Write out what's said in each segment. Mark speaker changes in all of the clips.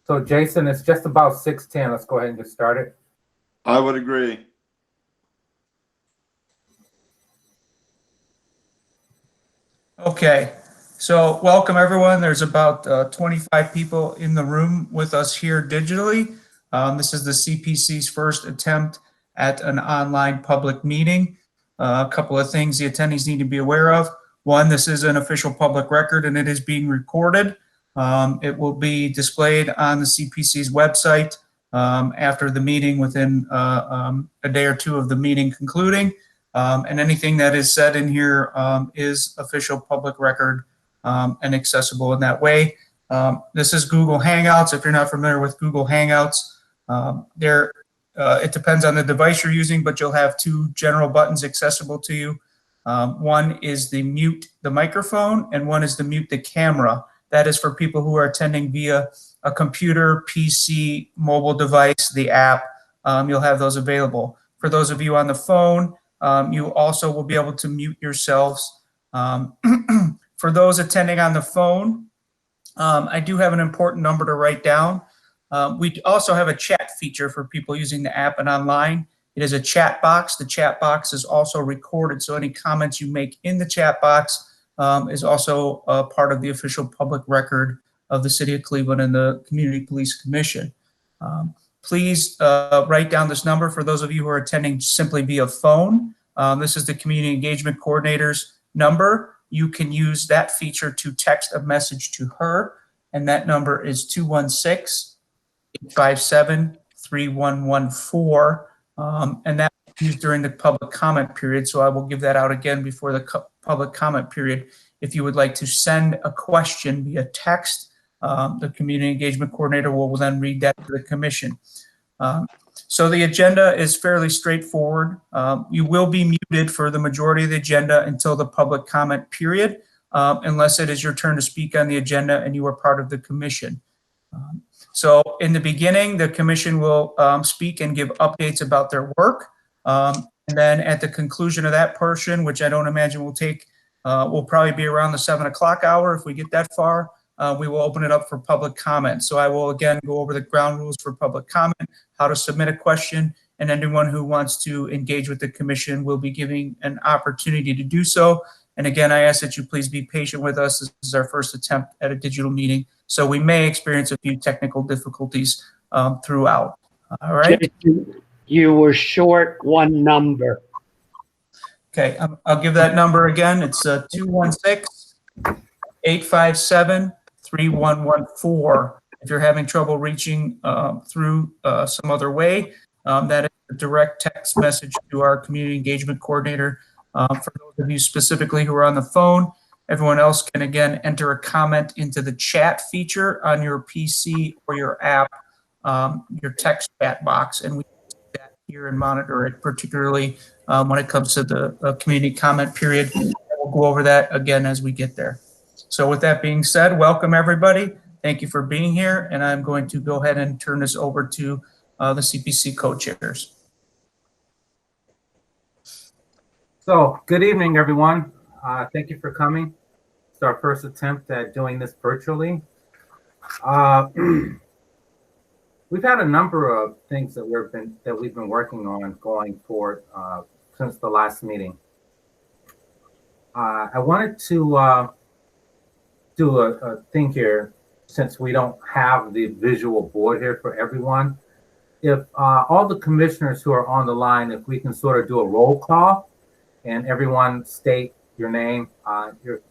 Speaker 1: So Jason, it's just about 6:10. Let's go ahead and get started.
Speaker 2: I would agree.
Speaker 3: Okay, so welcome everyone. There's about 25 people in the room with us here digitally. This is the CPC's first attempt at an online public meeting. A couple of things the attendees need to be aware of. One, this is an official public record and it is being recorded. It will be displayed on the CPC's website after the meeting within a day or two of the meeting concluding. And anything that is said in here is official public record and accessible in that way. This is Google Hangouts. If you're not familiar with Google Hangouts, it depends on the device you're using, but you'll have two general buttons accessible to you. One is the mute the microphone, and one is the mute the camera. That is for people who are attending via a computer, PC, mobile device, the app. You'll have those available. For those of you on the phone, you also will be able to mute yourselves. For those attending on the phone, I do have an important number to write down. We also have a chat feature for people using the app and online. It is a chat box. The chat box is also recorded, so any comments you make in the chat box is also part of the official public record of the City of Cleveland and the Community Police Commission. Please write down this number for those of you who are attending simply via phone. This is the Community Engagement Coordinator's number. You can use that feature to text a message to her, and that number is 216-857-3114. And that is used during the public comment period, so I will give that out again before the public comment period. If you would like to send a question via text, the Community Engagement Coordinator will then read that to the Commission. So the agenda is fairly straightforward. You will be muted for the majority of the agenda until the public comment period, unless it is your turn to speak on the agenda and you are part of the Commission. So in the beginning, the Commission will speak and give updates about their work. And then at the conclusion of that portion, which I don't imagine will take, will probably be around the 7 o'clock hour if we get that far, we will open it up for public comment. So I will again go over the ground rules for public comment, how to submit a question, and anyone who wants to engage with the Commission will be giving an opportunity to do so. And again, I ask that you please be patient with us. This is our first attempt at a digital meeting, so we may experience a few technical difficulties throughout. All right.
Speaker 4: Jason, you were short one number.
Speaker 3: Okay, I'll give that number again. It's 216-857-3114. If you're having trouble reaching through some other way, that is a direct text message to our Community Engagement Coordinator. For those of you specifically who are on the phone, everyone else can again enter a comment into the chat feature on your PC or your app, your text chat box, and we see that here and monitor it, particularly when it comes to the community comment period. We'll go over that again as we get there. So with that being said, welcome everybody. Thank you for being here, and I'm going to go ahead and turn this over to the CPC co-chairs.
Speaker 1: So good evening, everyone. Thank you for coming. It's our first attempt at doing this virtually. We've had a number of things that we've been working on going forward since the last meeting. I wanted to do a thing here, since we don't have the visual board here for everyone. If all the commissioners who are on the line, if we can sort of do a roll call and everyone state your name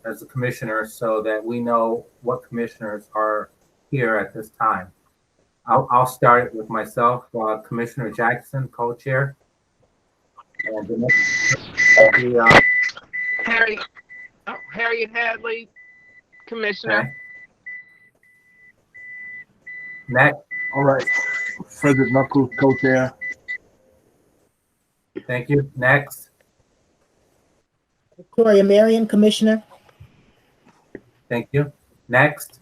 Speaker 1: as a commissioner, so that we know what commissioners are here at this time. I'll start with myself, Commissioner Jackson, co-chair. And the next will be,
Speaker 5: Harriet Hadley, Commissioner.
Speaker 1: okay. Next.
Speaker 6: All right. Frederick Knuckles, co-chair.
Speaker 1: Thank you. Next.
Speaker 7: Victoria Marion, Commissioner.
Speaker 1: Thank you. Next.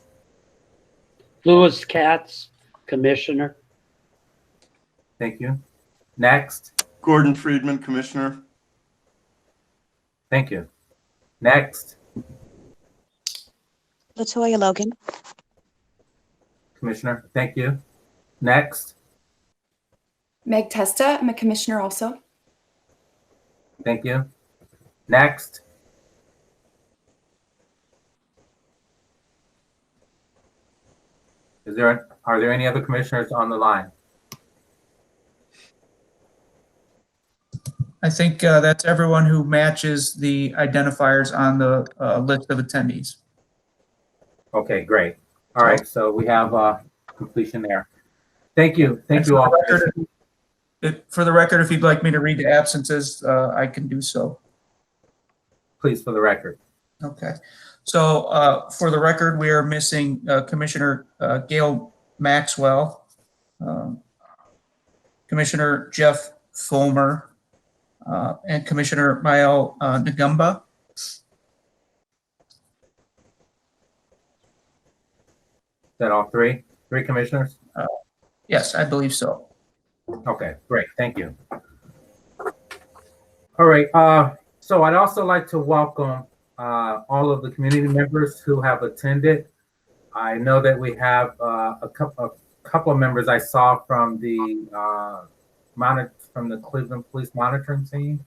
Speaker 4: Louis Katz, Commissioner.
Speaker 1: Thank you. Next.
Speaker 2: Gordon Friedman, Commissioner.
Speaker 1: Thank you. Next.
Speaker 8: Latoya Logan.
Speaker 1: Commissioner. Thank you. Next.
Speaker 7: Meg Testa, I'm a commissioner also.
Speaker 1: Thank you. Next. Are there any other commissioners on the line?
Speaker 3: I think that's everyone who matches the identifiers on the list of attendees.
Speaker 1: Okay, great. All right, so we have completion there. Thank you. Thank you all.
Speaker 3: For the record, if you'd like me to read the absences, I can do so.
Speaker 1: Please, for the record.
Speaker 3: Okay. So for the record, we are missing Commissioner Gail Maxwell, Commissioner Jeff Fulmer, and Commissioner Mael Ngumba.
Speaker 1: Is that all three? Three commissioners?
Speaker 3: Yes, I believe so.
Speaker 1: Okay, great. Thank you. All right. So I'd also like to welcome all of the community members who have attended. I know that we have a couple of members I saw from the Cleveland Police Monitoring Team,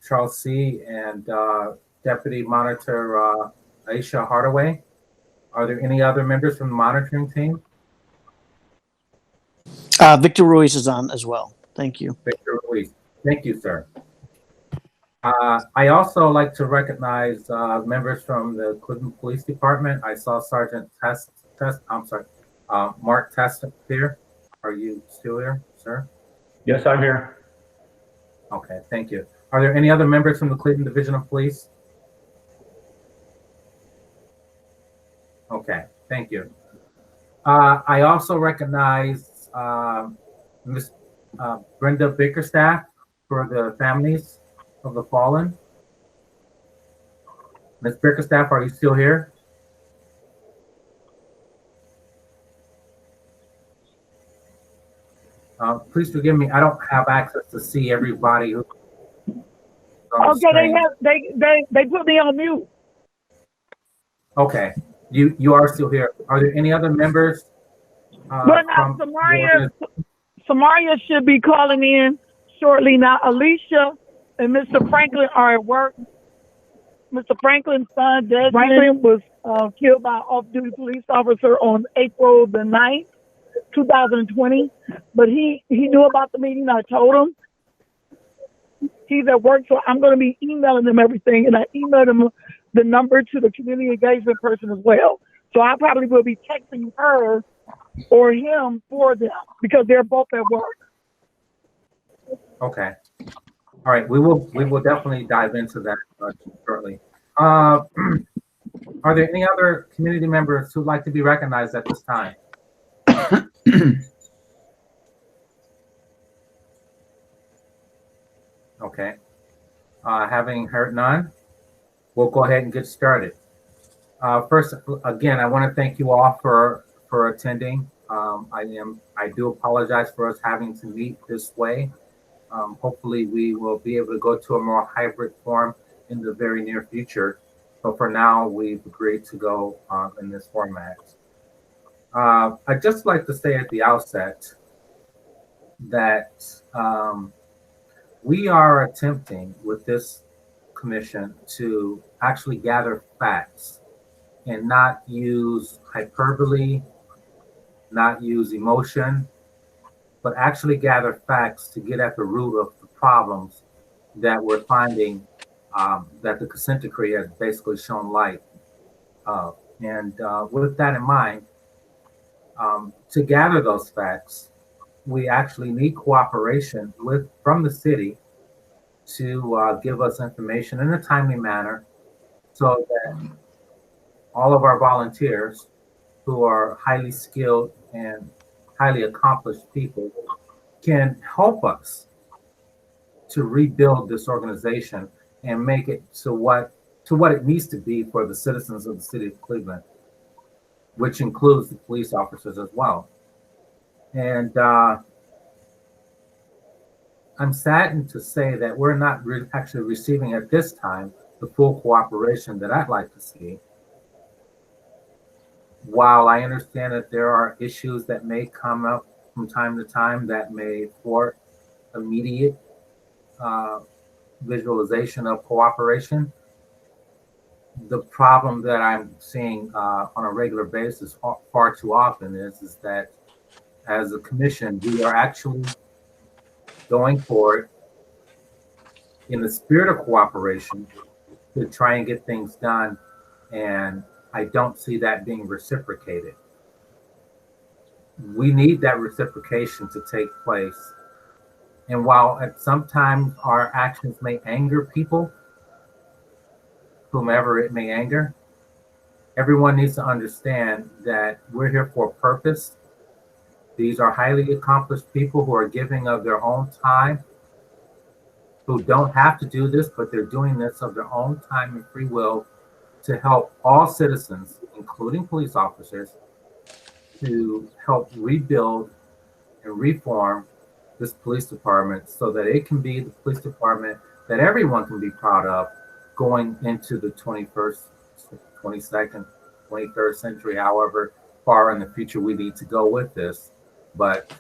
Speaker 1: Charles C. and Deputy Monitor Aisha Hardaway. Are there any other members from the monitoring team?
Speaker 8: Victor Ruiz is on as well. Thank you.
Speaker 1: Victor Ruiz. Thank you, sir. I also like to recognize members from the Cleveland Police Department. I saw Sergeant Mark Test here. Are you still here, sir?
Speaker 6: Yes, I'm here.
Speaker 1: Okay, thank you. Are there any other members from the Cleveland Division of Police? Okay, thank you. I also recognize Ms. Brenda Bickerstaff for the families of the fallen. Ms. Bickerstaff, are you still here? Please forgive me. I don't have access to see everybody who.
Speaker 9: Okay, they put me on mute.
Speaker 1: Okay, you are still here. Are there any other members?
Speaker 9: But now Samaria should be calling in shortly. Now Alicia and Mr. Franklin are at work. Mr. Franklin's son, Desmond, was killed by an off-duty police officer on April the 9th, 2020. But he knew about the meeting. I told him. He's at work, so I'm going to be emailing him everything. And I emailed him the number to the community engagement person as well. So I probably will be texting her or him for them because they're both at work.
Speaker 1: Okay. All right. We will definitely dive into that shortly. Are there any other community members who'd like to be recognized at this time? Okay. Having heard none, we'll go ahead and get started. First, again, I want to thank you all for attending. I do apologize for us having to meet this way. Hopefully we will be able to go to a more hybrid form in the very near future. But for now, we've agreed to go in this format. I'd just like to say at the outset that we are attempting with this commission to actually gather facts and not use hyperbole, not use emotion, but actually gather facts to get at the root of the problems that we're finding that the consent decree has basically shown light of. And with that in mind, to gather those facts, we actually need cooperation from the city to give us information in a timely manner so that all of our volunteers who are highly skilled and highly accomplished people can help us to rebuild this organization and make it to what it needs to be for the citizens of the city of Cleveland, which includes the police officers as well. And I'm saddened to say that we're not actually receiving at this time the full cooperation that I'd like to see. while I understand that there are issues that may come up from time to time that may thwart immediate visualization of cooperation, the problem that I'm seeing on a regular basis far too often is that as a commission, we are actually going forward in the spirit of cooperation to try and get things done, and I don't see that being reciprocated. We need that reciprocation to take place. And while at sometimes our actions may anger people, whomever it may anger, everyone needs to understand that we're here for a purpose. These are highly accomplished people who are giving of their own time, who don't have to do this, but they're doing this of their own time and free will to help all citizens, including police officers, to help rebuild and reform this police department so that it can be the police department that everyone can be proud of going into the 21st, 22nd, 23rd century, however far in the future we need to go with this. But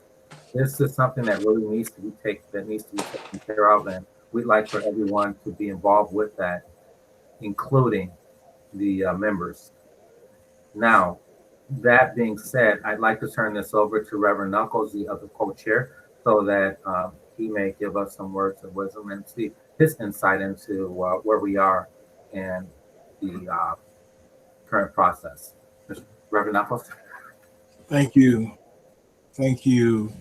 Speaker 1: this is something that really needs to be taken care of, and we'd like for everyone to be involved with that, including the members. Now, that being said, I'd like to turn this over to Reverend Knuckles, the other co-chair, so that he may give us some words of wisdom and see his insight into where we are in the current process. Reverend Knuckles.
Speaker 6: Thank you. Thank you.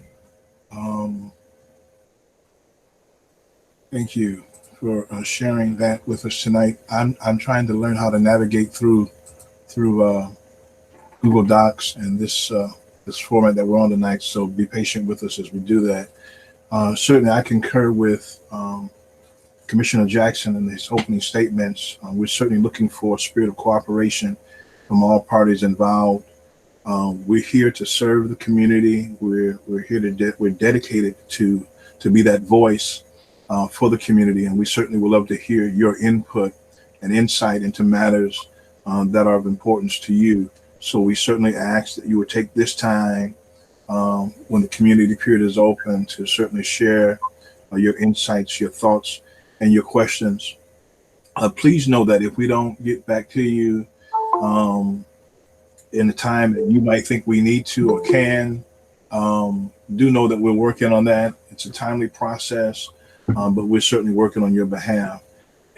Speaker 6: Thank you for sharing that with us tonight. I'm trying to learn how to navigate through Google Docs and this format that we're on tonight. So be patient with us as we do that. Certainly, I concur with Commissioner Jackson in his opening statements. We're certainly looking for a spirit of cooperation from all parties involved. We're here to serve the community. We're here we're dedicated to be that voice for the community, and we certainly would love to hear your input and insight into matters that are of importance to you. So we certainly ask that you would take this time when the community period is open to certainly share your insights, your thoughts, and your questions. Please know that if we don't get back to you in the time that you might think we need to or can, do know that we're working on that. It's a timely process, but we're certainly working on your behalf.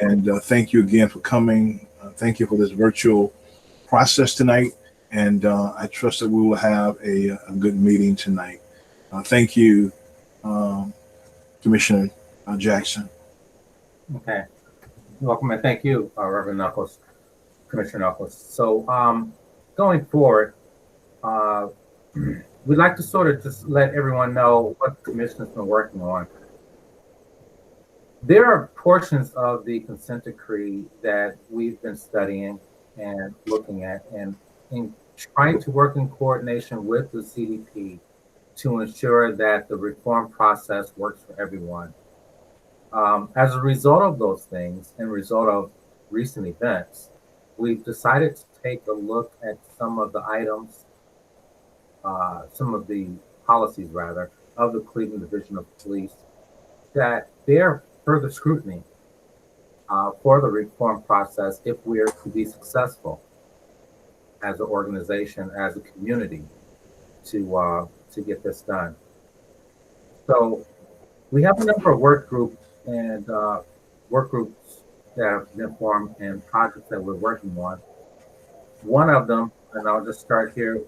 Speaker 6: And thank you again for coming. Thank you for this virtual process tonight. And I trust that we will have a good meeting tonight. Thank you, Commissioner Jackson.
Speaker 1: Okay. You're welcome, and thank you, Reverend Knuckles, Commissioner Knuckles. So going forward, we'd like to sort of just let everyone know what the commission has been working on. There are portions of the consent decree that we've been studying and looking at, and in trying to work in coordination with the CDP to ensure that the reform process works for everyone. As a result of those things and result of recent events, we've decided to take a look at some of the items, some of the policies rather, of the Cleveland Division of Police that bear further scrutiny for the reform process if we are to be successful as an organization, as a community, to get this done. So we have a number of work groups that have been formed and projects that we're working on. One of them, and I'll just start here,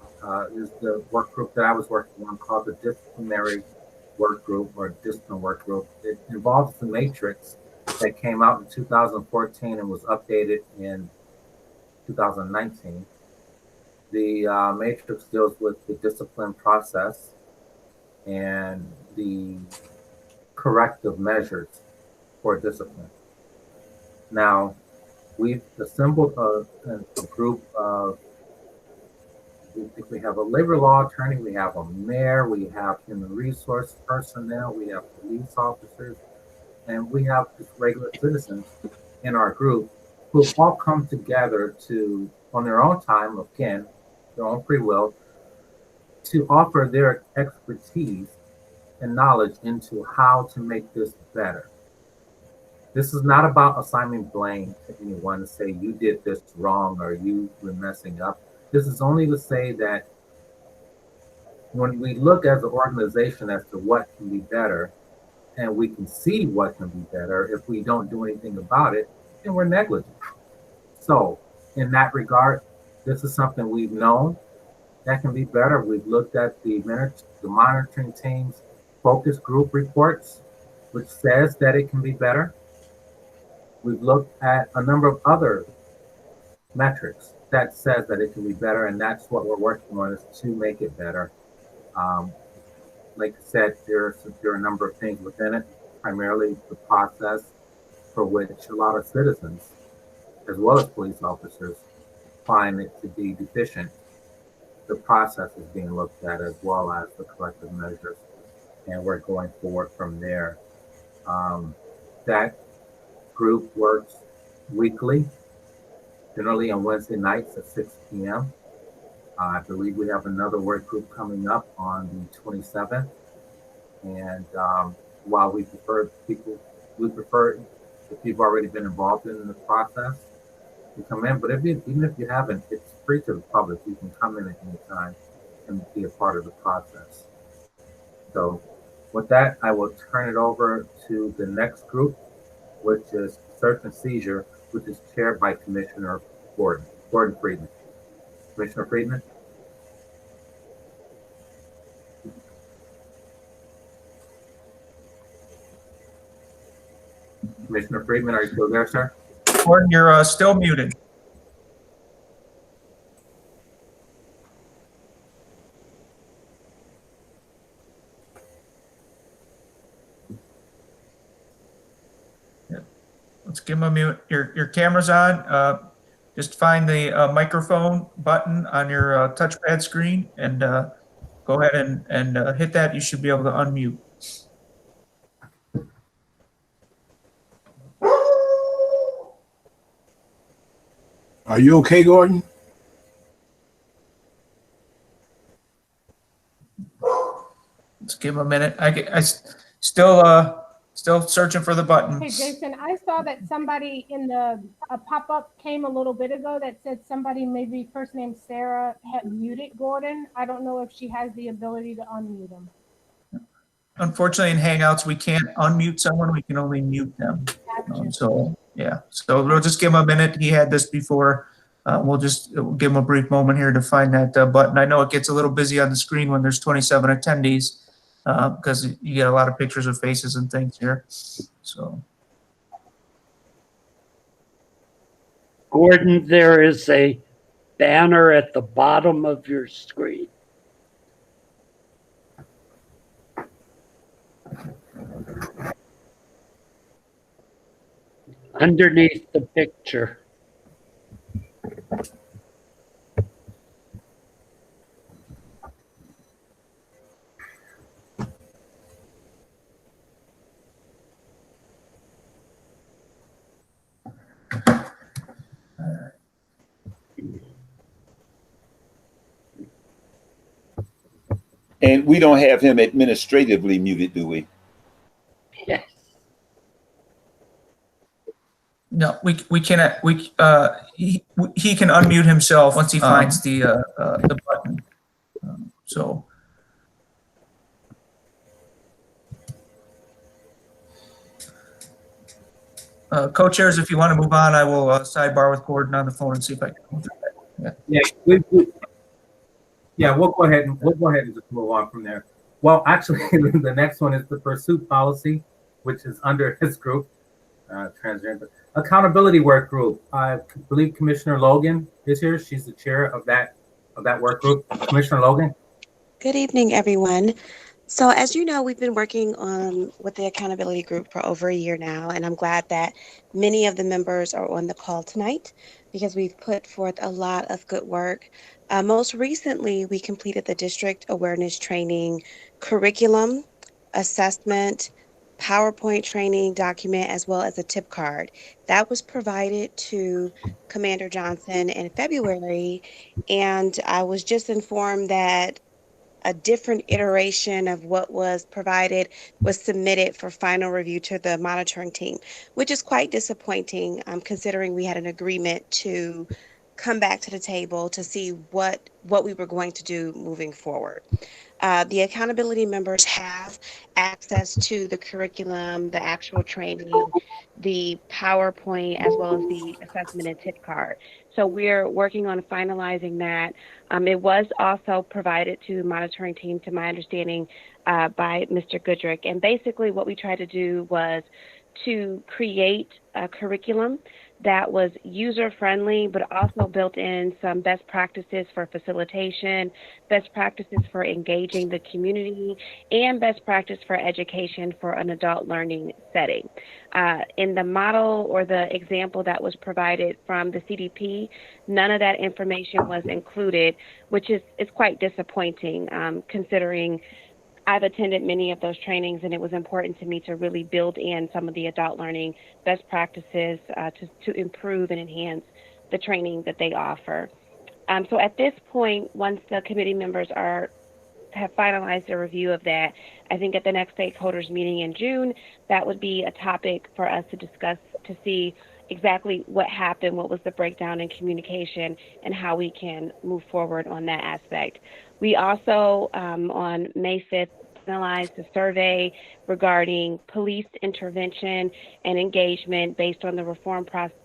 Speaker 1: is the work group that I was working on called the Disciplinary Work Group or Discipline Work Group. It involves the matrix that came out in 2014 and was updated in 2019. The matrix deals with the discipline process and the corrective measures for discipline. Now, we've assembled a group of, we have a labor law attorney, we have a mayor, we have human resource personnel, we have police officers, and we have just regular citizens in our group who have all come together to, on their own time, again, their own free will, to offer their expertise and knowledge into how to make this better. This is not about assigning blame to anyone to say you did this wrong or you were messing up. This is only to say that when we look as an organization as to what can be better, and we can see what can be better, if we don't do anything about it, then we're negligent. So in that regard, this is something we've known that can be better. We've looked at the monitoring team's focus group reports, which says that it can be better. We've looked at a number of other metrics that says that it can be better, and that's what we're working on, is to make it better. Like I said, there are a number of things within it, primarily the process for which a lot of citizens, as well as police officers, find it to be deficient. The process is being looked at, as well as the corrective measures, and we're going forward from there. That group works weekly, generally on Wednesday nights at 6 p.m. I believe we have another work group coming up on the 27th. And while we prefer if you've already been involved in the process, you come in. But even if you haven't, it's free to the public. You can come in at any time and be a part of the process. So with that, I will turn it over to the next group, which is Search and Seizure, which is chaired by Commissioner Gordon Freeman. Commissioner Freeman? Commissioner Freeman, are you still there, sir?
Speaker 3: Gordon, you're still muted. Yeah. Let's give him a mute. Your camera's on. Just find the microphone button on your touchpad screen and go ahead and hit that. You should be able to unmute.
Speaker 6: Are you okay, Gordon?
Speaker 3: Let's give him a minute. I still searching for the button.
Speaker 10: Hey, Jason, I saw that somebody in a pop-up came a little bit ago that said somebody, maybe first name Sarah, had muted Gordon. I don't know if she has the ability to unmute him.
Speaker 3: Unfortunately, in Hangouts, we can't unmute someone. We can only mute them. So we'll just give him a minute. He had this before. We'll give him a brief moment here to find that button. I know it gets a little busy on the screen when there's 27 attendees because you get a lot of pictures of faces and things here. So,
Speaker 4: Gordon, there is a banner at the bottom of your screen. Underneath the picture.
Speaker 11: And we don't have him administratively muted, do we?
Speaker 4: Yes.
Speaker 3: no, we cannot. He can unmute himself once he finds the button. So. Co-chairs, if you want to move on, I will sidebar with Gordon on the phone and see if I can.
Speaker 1: We'll go ahead and just move on from there. Well, actually, the next one is the pursuit policy, which is under his group, transgender accountability work group. I believe Commissioner Logan is here. She's the chair of that work group. Commissioner Logan.
Speaker 12: Good evening, everyone. So as you know, we've been working with the accountability group for over a year now, and I'm glad that many of the members are on the call tonight because we've put forth a lot of good work. Most recently, we completed the district awareness training curriculum, assessment, PowerPoint training document as well as a tip card. That was provided to Commander Johnson in February, and I was just informed that a different iteration of what was provided was submitted for final review to the monitoring team, which is quite disappointing, considering we had an agreement to come back to the table to see what we were going to do moving forward. The accountability members have access to the curriculum, the actual training, the PowerPoint, as well as the assessment and tip card. So we're working on finalizing that. It was also provided to the monitoring team, to my understanding, by Mr. Goodrick. And basically what we tried to do was to create a curriculum that was user-friendly, but also built in some best practices for facilitation, best practices for engaging the community, and best practice for education for an adult learning setting. In the model or the example that was provided from the CDP, none of that information was included, which is quite disappointing, considering I've attended many of those trainings, and it was important to me to really build in some of the adult learning best practices to improve and enhance the training that they offer. So at this point, once the committee members have finalized a review of that, I think at the next stakeholders meeting in June, that would be a topic for us to discuss to see exactly what happened, what was the breakdown in communication, and how we can move forward on that aspect. We also, on May 5th, finalized a survey regarding police intervention and engagement based on the reform process.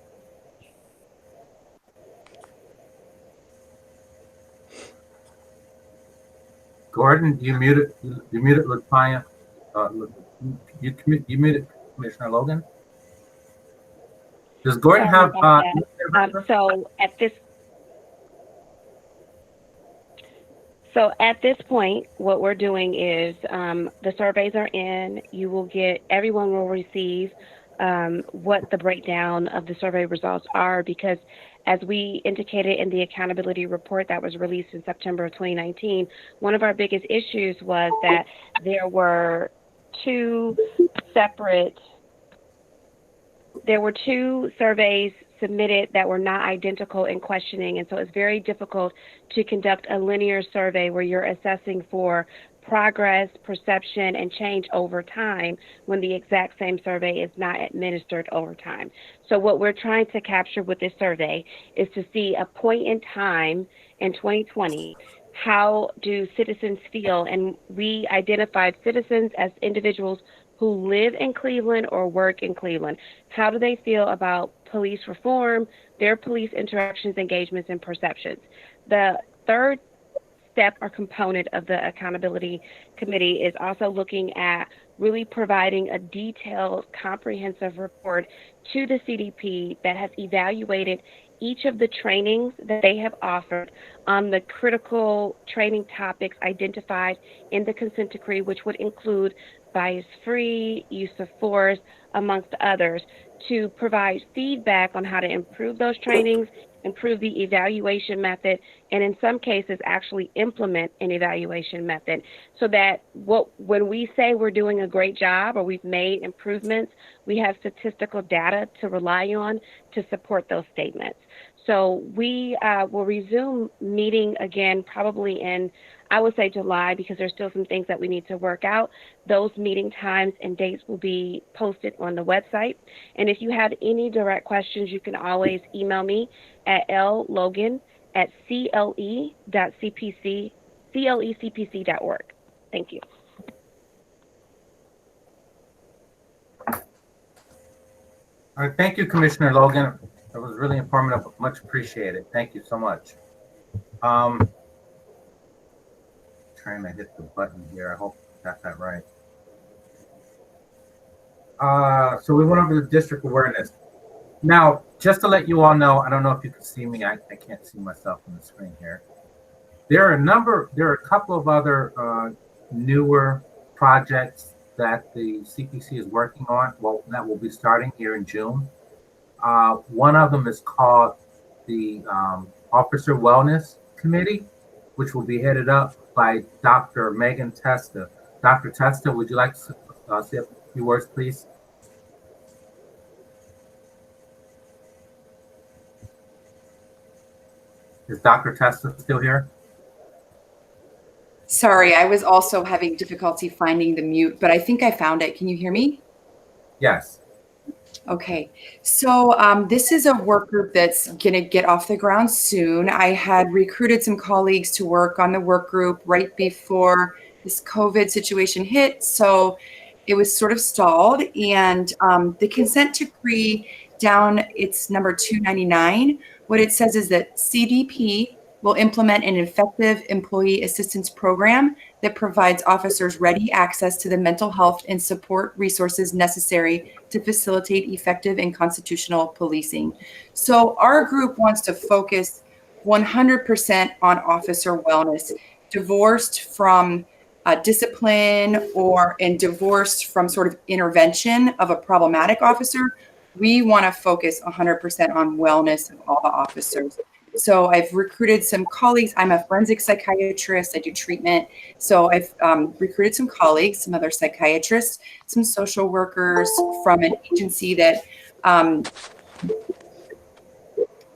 Speaker 1: Gordon, you muted LaTanya. You muted Commissioner Logan. Does Gordon have?
Speaker 13: So at this point, what we're doing is the surveys are in. Everyone will receive what the breakdown of the survey results are, because as we indicated in the accountability report that was released in September of 2019, one of our biggest issues was that there were two surveys submitted that were not identical in questioning. And so it's very difficult to conduct a linear survey where you're assessing for progress, perception, and change over time when the exact same survey is not administered over time. So what we're trying to capture with this survey is to see a point in time in 2020, how do citizens feel? And we identified citizens as individuals who live in Cleveland or work in Cleveland. How do they feel about police reform, their police interactions, engagements, and perceptions? The third step or component of the accountability committee is also looking at really providing a detailed, comprehensive report to the CDP that has evaluated each of the trainings that they have offered on the critical training topics identified in the consent decree, which would include bias-free, use of force, amongst others, to provide feedback on how to improve those trainings, improve the evaluation method, and in some cases actually implement an evaluation method, so that when we say we're doing a great job or we've made improvements, we have statistical data to rely on to support those statements. So we will resume meeting again probably in, I would say, July, because there's still some things that we need to work out. Those meeting times and dates will be posted on the website. And if you have any direct questions, you can always email me at logan@cle.cpc.org. Thank you.
Speaker 1: All right, thank you, Commissioner Logan. That was really informative, much appreciated. Thank you so much. Trying to hit the button here. I hope I got that right. So we went over the district awareness. Now, just to let you all know, I don't know if you can see me. I can't see myself on the screen here. There are a couple of other newer projects that the CPC is working on. Well, that will be starting here in June. One of them is called the Officer Wellness Committee, which will be headed up by Dr. Megan Testa. Dr. Testa, would you like to say few words, please? Is Dr. Testa still here?
Speaker 7: Sorry, I was also having difficulty finding the mute, but I think I found it. Can you hear me?
Speaker 1: Yes.
Speaker 7: Okay, so this is a work group that's going to get off the ground soon. I had recruited some colleagues to work on the work group right before this COVID situation hit, so it was sort of stalled. And the consent decree down, it's number 299. What it says is that CDP will implement an effective employee assistance program that provides officers ready access to the mental health and support resources necessary to facilitate effective and constitutional policing. So our group wants to focus 100% on officer wellness, divorced from discipline and divorced from sort of intervention of a problematic officer. We want to focus 100% on wellness of all the officers. So I've recruited some colleagues. I'm a forensic psychiatrist. I do treatment. So I've recruited some colleagues, some other psychiatrists, some social workers from an agency that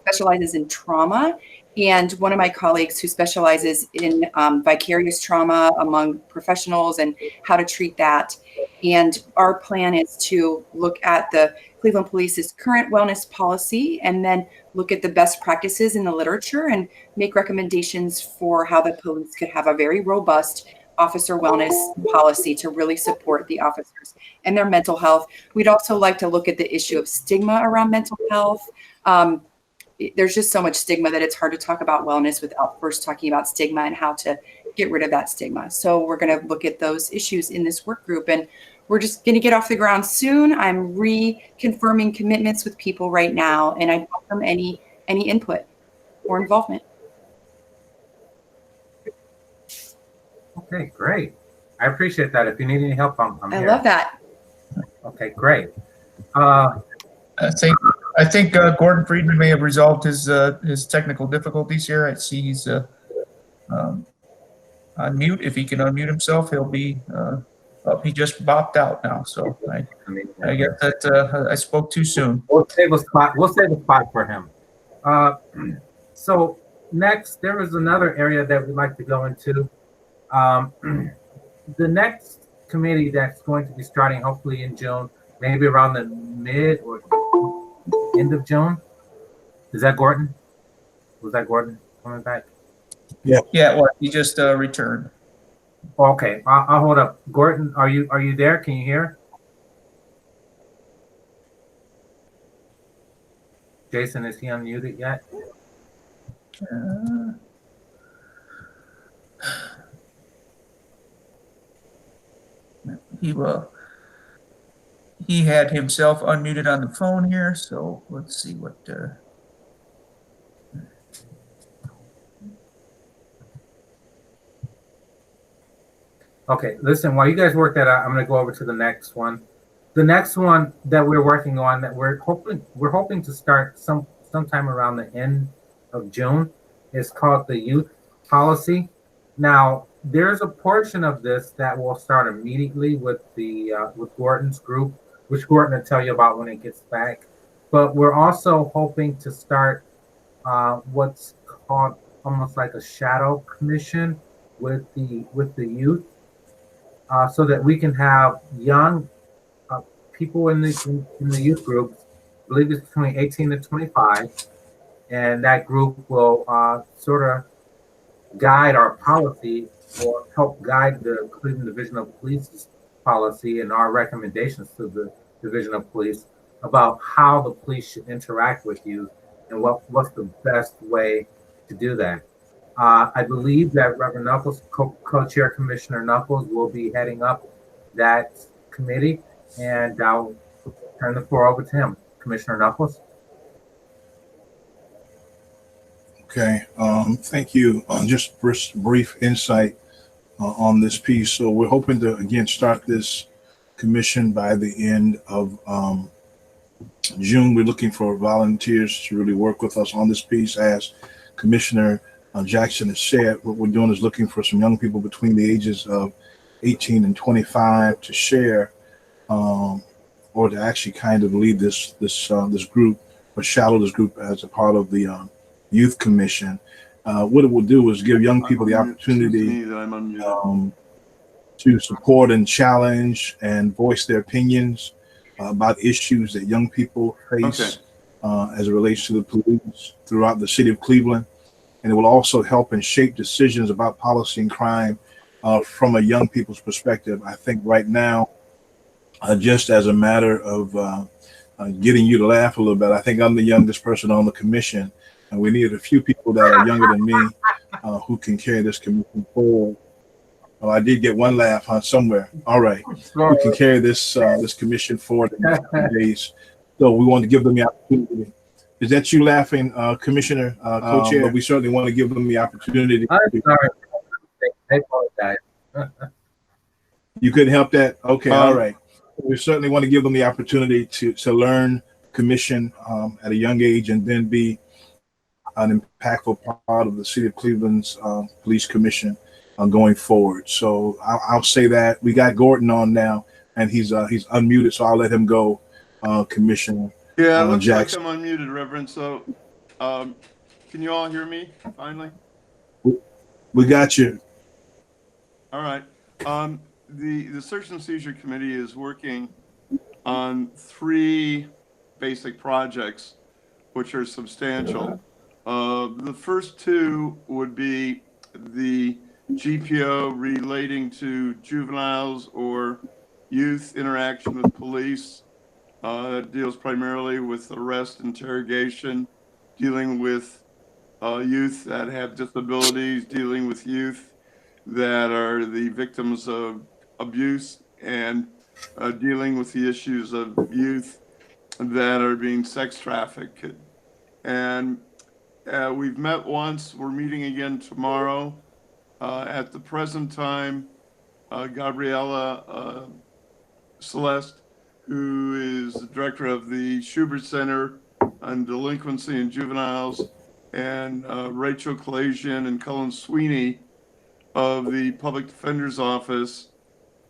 Speaker 7: specializes in trauma, and one of my colleagues who specializes in vicarious trauma among professionals and how to treat that. And our plan is to look at the Cleveland Police's current wellness policy and then look at the best practices in the literature and make recommendations for how the police could have a very robust officer wellness policy to really support the officers and their mental health. We'd also like to look at the issue of stigma around mental health. There's just so much stigma that it's hard to talk about wellness without first talking about stigma and how to get rid of that stigma. So we're going to look at those issues in this work group, and we're just going to get off the ground soon. I'm reconfirming commitments with people right now, and I welcome any input or involvement.
Speaker 1: Okay, great. I appreciate that. If you need any help, I'm
Speaker 7: I
Speaker 1: here.
Speaker 7: love that.
Speaker 1: Okay, great.
Speaker 3: I think Gordon Friedman may have resolved his technical difficulties here. I see he's on mute. If he can unmute himself, he'll be. He just bopped out now, so I guess that I spoke too soon.
Speaker 1: We'll save a spot. We'll save a spot for him. So next, there is another area that we'd like to go into. The next committee that's going to be starting hopefully in June, maybe around the mid or end of June. Is that Gordon? Was that Gordon coming back?
Speaker 6: Yeah.
Speaker 3: Yeah. Well, he just returned.
Speaker 1: Okay, I'll hold up. Gordon, are you there? Can you hear? Jason, is he unmuted yet?
Speaker 3: He had himself unmuted on the phone here, so let's see what.
Speaker 1: Okay, listen, while you guys work that out, I'm going to go over to the next one. The next one that we're working on that we're hoping to start sometime around the end of June is called the youth policy. Now, there's a portion of this that will start immediately with with Gordon's group, which Gordon will tell you about when it gets back. But we're also hoping to start what's called almost like a shadow commission with the youth. So that we can have young people in the youth group, I believe it's between 18 to 25, and that group will sort of guide our policy or help guide the Cleveland Division of Police's policy and our recommendations to the Division of Police about how the police should interact with you and what's the best way to do that. I believe that Reverend Knuckles, Co-Chair Commissioner Knuckles, will be heading up that committee, and I'll turn the floor over to him. Commissioner Knuckles.
Speaker 6: Okay, thank you. Just brief insight on this piece. So we're hoping to, again, start this commission by the end of June. We're looking for volunteers to really work with us on this piece. As Commissioner Jackson has said, what we're doing is looking for some young people between the ages of 18 and 25 to share or to actually kind of lead this group or shadow this group as a part of the youth commission. What it will do is give young people the opportunity to support and challenge and voice their opinions about issues that young people face as it relates to the police throughout the city of Cleveland. And it will also help and shape decisions about policy and crime from a young people's perspective. I think right now, just as a matter of getting you to laugh a little bit, I think I'm the youngest person on the commission, and we need a few people that are younger than me who can carry this commission forward. Oh, I did get one laugh somewhere. All right, who can carry this commission forward in the next few days. So we want to give them the opportunity. Is that you laughing, Commissioner, Co-Chair? But we certainly want to give them the opportunity.
Speaker 1: I'm sorry. I apologize.
Speaker 6: You couldn't help that? Okay, all right. We certainly want to give them the opportunity to learn commission at a young age and then be an impactful part of the city of Cleveland's police commission going forward. So I'll say that. We got Gordon on now, and he's unmuted, so I'll let him go, Commissioner.
Speaker 2: Yeah, looks
Speaker 6: Jackson.
Speaker 2: like I'm unmuted, Reverend. So, can you all hear me finally?
Speaker 6: We got you.
Speaker 2: All right. The Search and Seizure Committee is working on 3 basic projects, which are substantial. The first 2 would be the GPO relating to juveniles or youth interaction with police. That deals primarily with arrest, interrogation, dealing with youth that have disabilities, dealing with youth that are the victims of abuse, and dealing with the issues of youth that are being sex trafficked. And we've met once. We're meeting again tomorrow. At the present time, Gabriella Celeste, who is the director of the Schubert Center on Delinquency and Juveniles, and Rachel Kalasian and Cullen Sweeney of the Public Defender's Office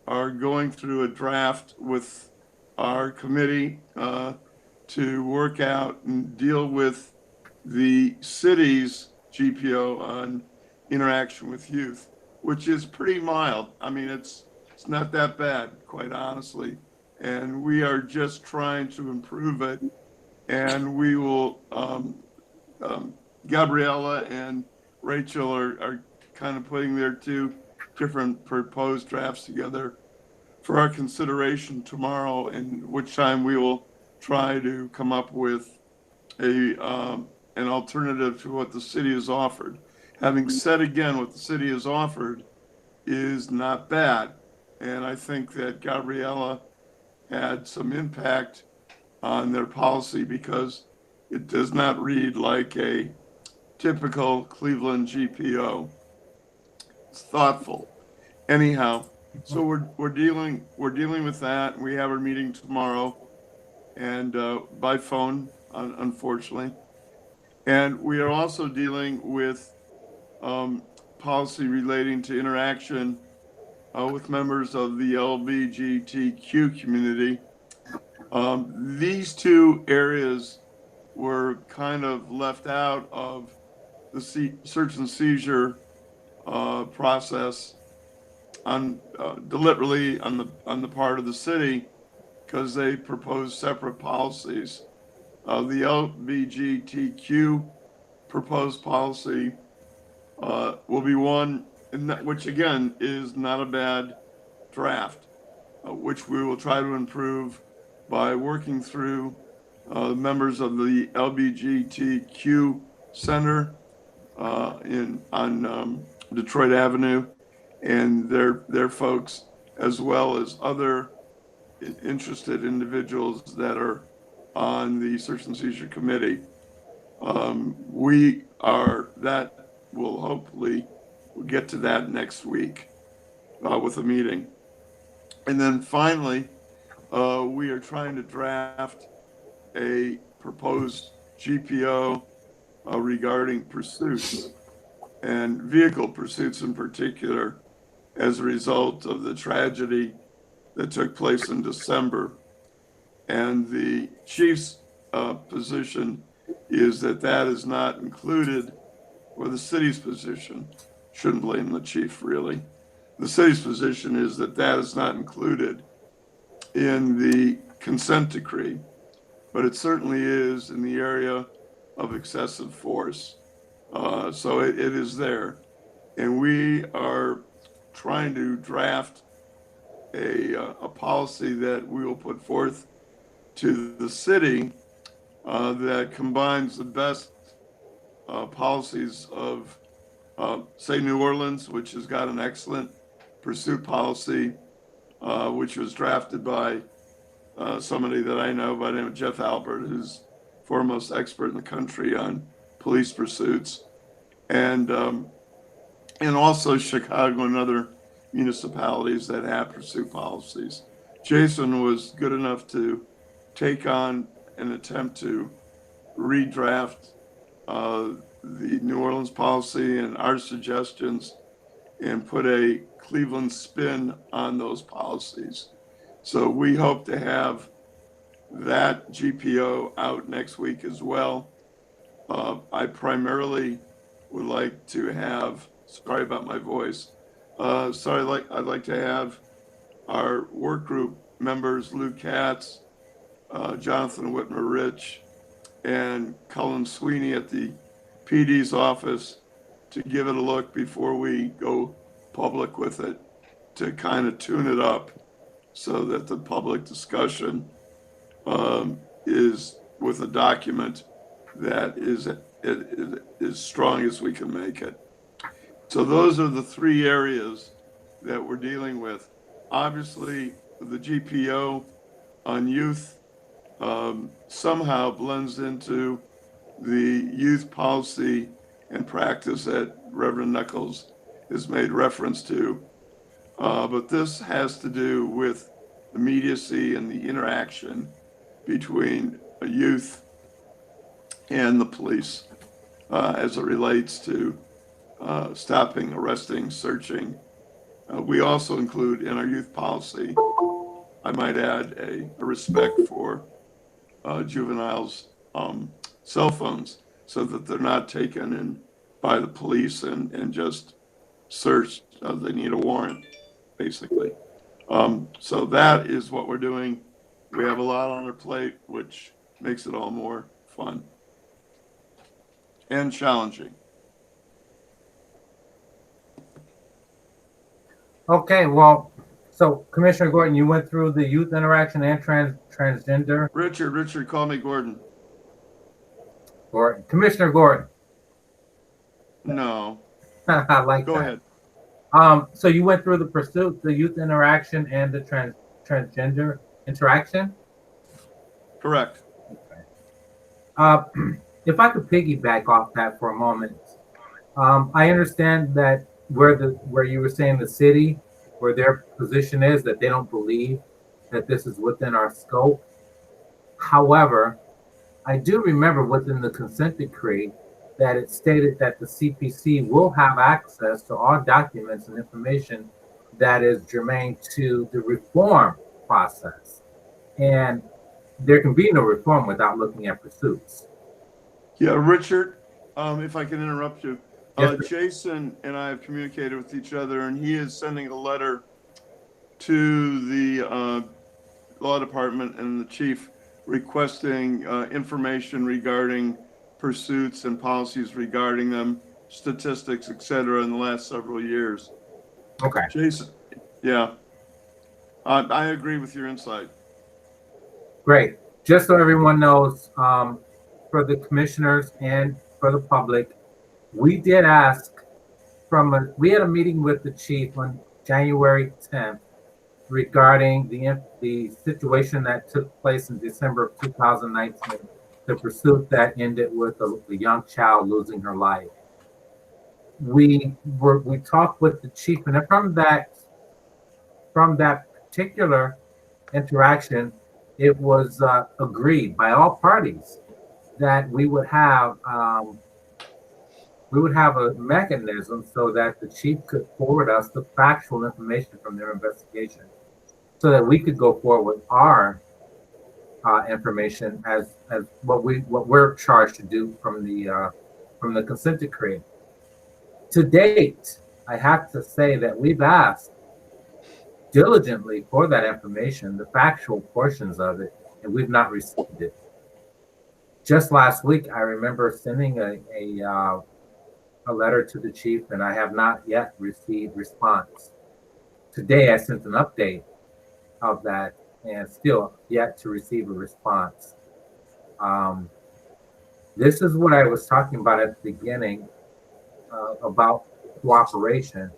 Speaker 2: are going through a draft with our committee to work out and deal with the city's GPO on interaction with youth, which is pretty mild. I mean, it's not that bad, quite honestly. And we are just trying to improve it. And we will, Gabriella and Rachel are kind of putting their 2 different proposed drafts together for our consideration tomorrow, in which time we will try to come up with an alternative to what the city has offered. Having said again, what the city has offered is not bad. And I think that Gabriella had some impact on their policy because it does not read like a typical Cleveland GPO. It's thoughtful. Anyhow, so we're dealing with that. We have our meeting tomorrow, and by phone, unfortunately. And we are also dealing with policy relating to interaction with members of the LGBTQ community. These 2 areas were kind of left out of the search and seizure process deliberately on the part of the city, because they proposed separate policies. The LGBTQ proposed policy will be one, which again is not a bad draft, which we will try to improve by working through members of the LGBTQ Center on Detroit Avenue and their folks, as well as other interested individuals that are on the Search and Seizure Committee. We'll hopefully get to that next week with a meeting. And then finally, we are trying to draft a proposed GPO regarding pursuits and vehicle pursuits in particular, as a result of the tragedy that took place in December. And the chief's position is that that is not included, or the city's position, shouldn't blame the chief really. The city's position is that that is not included in the consent decree, but it certainly is in the area of excessive force. So it is there. And we are trying to draft a policy that we will put forth to the city that combines the best policies of, say, New Orleans, which has got an excellent pursuit policy, which was drafted by somebody that I know by the name of Jeff Albert, who's foremost expert in the country on police pursuits, and also Chicago and other municipalities that have pursuit policies. Jason was good enough to take on an attempt to redraft the New Orleans policy and our suggestions and put a Cleveland spin on those policies. So we hope to have that GPO out next week as well. I primarily would like to have, sorry about my voice, I'd like to have our work group members, Lou Katz, Jonathan Whitmer-Rich, and Cullen Sweeney at the PD's office to give it a look before we go public with it, to kind of tune it up so that the public discussion is with a document that is as strong as we can make it. So those are the three areas that we're dealing with. Obviously, the GPO on youth somehow blends into the youth policy and practice that Reverend Nichols has made reference to. But this has to do with immediacy and the interaction between a youth and the police as it relates to stopping, arresting, searching. We also include in our youth policy, I might add, a respect for juveniles' cell phones so that they're not taken in by the police and just searched. They need a warrant, basically. So that is what we're doing. We have a lot on our plate, which makes it all more fun and challenging.
Speaker 1: Okay, well, so Commissioner Gordon, you went through the youth interaction and transgender.
Speaker 2: Richard, call me Gordon.
Speaker 1: Gordon, Commissioner Gordon.
Speaker 2: No.
Speaker 1: I like
Speaker 2: Go
Speaker 1: that.
Speaker 2: ahead.
Speaker 1: So you went through the pursuit, the youth interaction, and the transgender interaction?
Speaker 2: Correct.
Speaker 1: If I could piggyback off that for a moment, I understand that where you were saying the city, where their position is that they don't believe that this is within our scope. However, I do remember within the consent decree that it stated that the CPC will have access to all documents and information that is germane to the reform process. And there can be no reform without looking at pursuits.
Speaker 2: Yeah, Richard, if I can interrupt you.
Speaker 1: Yes,
Speaker 2: Jason and I have communicated with each other, and he is sending a letter to the law department and the chief requesting information regarding pursuits and policies regarding them, statistics, et cetera, in the last several years.
Speaker 1: Okay.
Speaker 2: Jason, yeah, I agree with your insight.
Speaker 1: Great. Just so everyone knows, for the commissioners and for the public, we did ask we had a meeting with the chief on January 10th regarding the situation that took place in December of 2019, the pursuit that ended with the young child losing her life. We talked with the chief, and from that particular interaction, it was agreed by all parties that we would have a mechanism so that the chief could forward us the factual information from their investigation. so that we could go forward with our information as what we're charged to do from the consent decree. To date, I have to say that we've asked diligently for that information, the factual portions of it, and we've not received it. Just last week, I remember sending a letter to the chief, and I have not yet received response. Today, I sent an update of that, and still yet to receive a response. This is what I was talking about at the beginning about cooperation.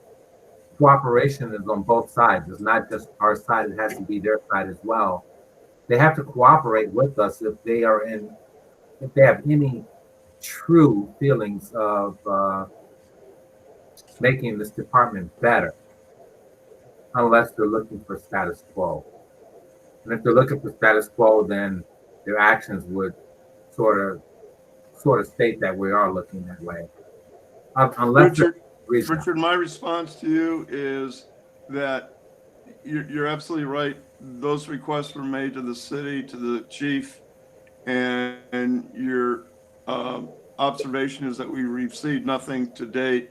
Speaker 1: Cooperation is on both sides. It's not just our side, it has to be their side as well. They have to cooperate with us if they have any true feelings of making this department better, unless they're looking for status quo. And if they're looking for status quo, then their actions would sort of state that we are looking that way. Unless
Speaker 2: Richard, my response to you is that you're absolutely right. Those requests were made to the city, to the chief, and your observation is that we received nothing to date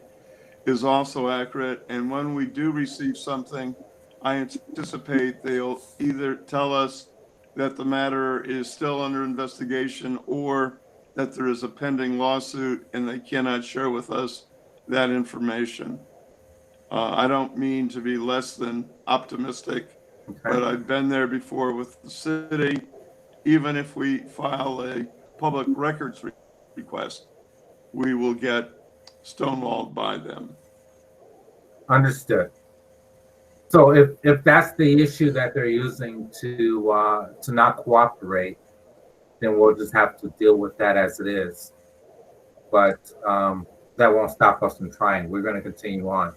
Speaker 2: is also accurate. And when we do receive something, I anticipate they'll either tell us that the matter is still under investigation or that there is a pending lawsuit and they cannot share with us that information. I don't mean to be less than optimistic, but I've been there before with the city. Even if we file a public records request, we will get stonewalled by them.
Speaker 1: Understood. So if that's the issue that they're using to not cooperate, then we'll just have to deal with that as it is. But that won't stop us from trying. We're going to continue on.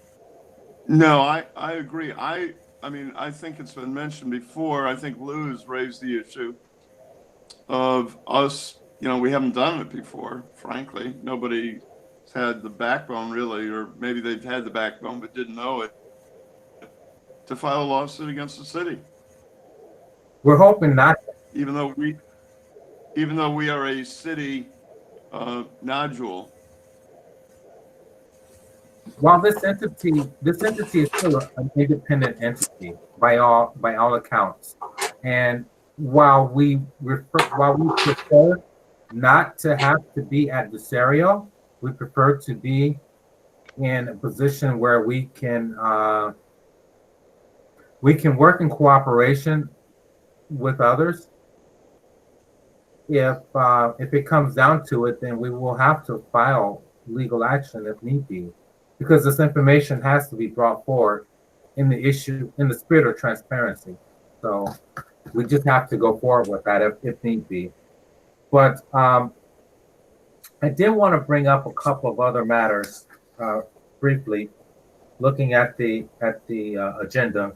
Speaker 2: No, I agree. I mean, I think it's been mentioned before. I think Lou's raised the issue of us, we haven't done it before, frankly. Nobody's had the backbone really, or maybe they've had the backbone but didn't know it, to file a lawsuit against the city.
Speaker 1: We're hoping not.
Speaker 2: Even though we are a city nodule.
Speaker 1: While this entity is still an independent entity by all accounts, and while we prefer not to have to be adversarial, we prefer to be in a position where we can work in cooperation with others. If it comes down to it, then we will have to file legal action if need be, because this information has to be brought forward in the spirit of transparency. So we just have to go forward with that if need be. But I did want to bring up a couple of other matters briefly, looking at the agenda.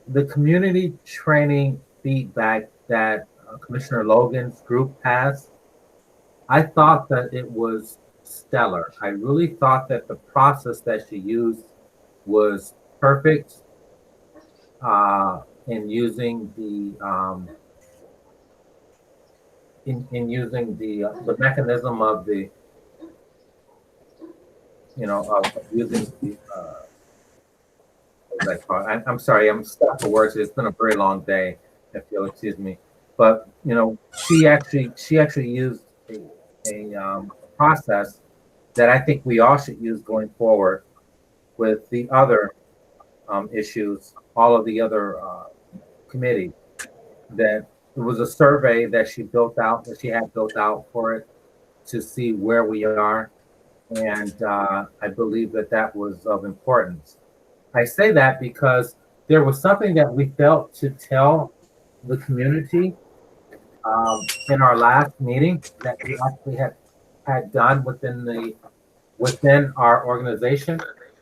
Speaker 1: The community training feedback that Commissioner Logan's group has, I thought that it was stellar. I really thought that the process that she used was perfect in using the the mechanism of the of using the I'm sorry, I'm stuck for words. It's been a very long day, if you'll excuse me. But she actually used a process that I think we all should use going forward with the other issues, all of the other committees. That it was a survey that she had built out for it to see where we are, and I believe that was of importance. I say that because there was something that we felt to tell the community in our last meeting that we actually had done within our organization,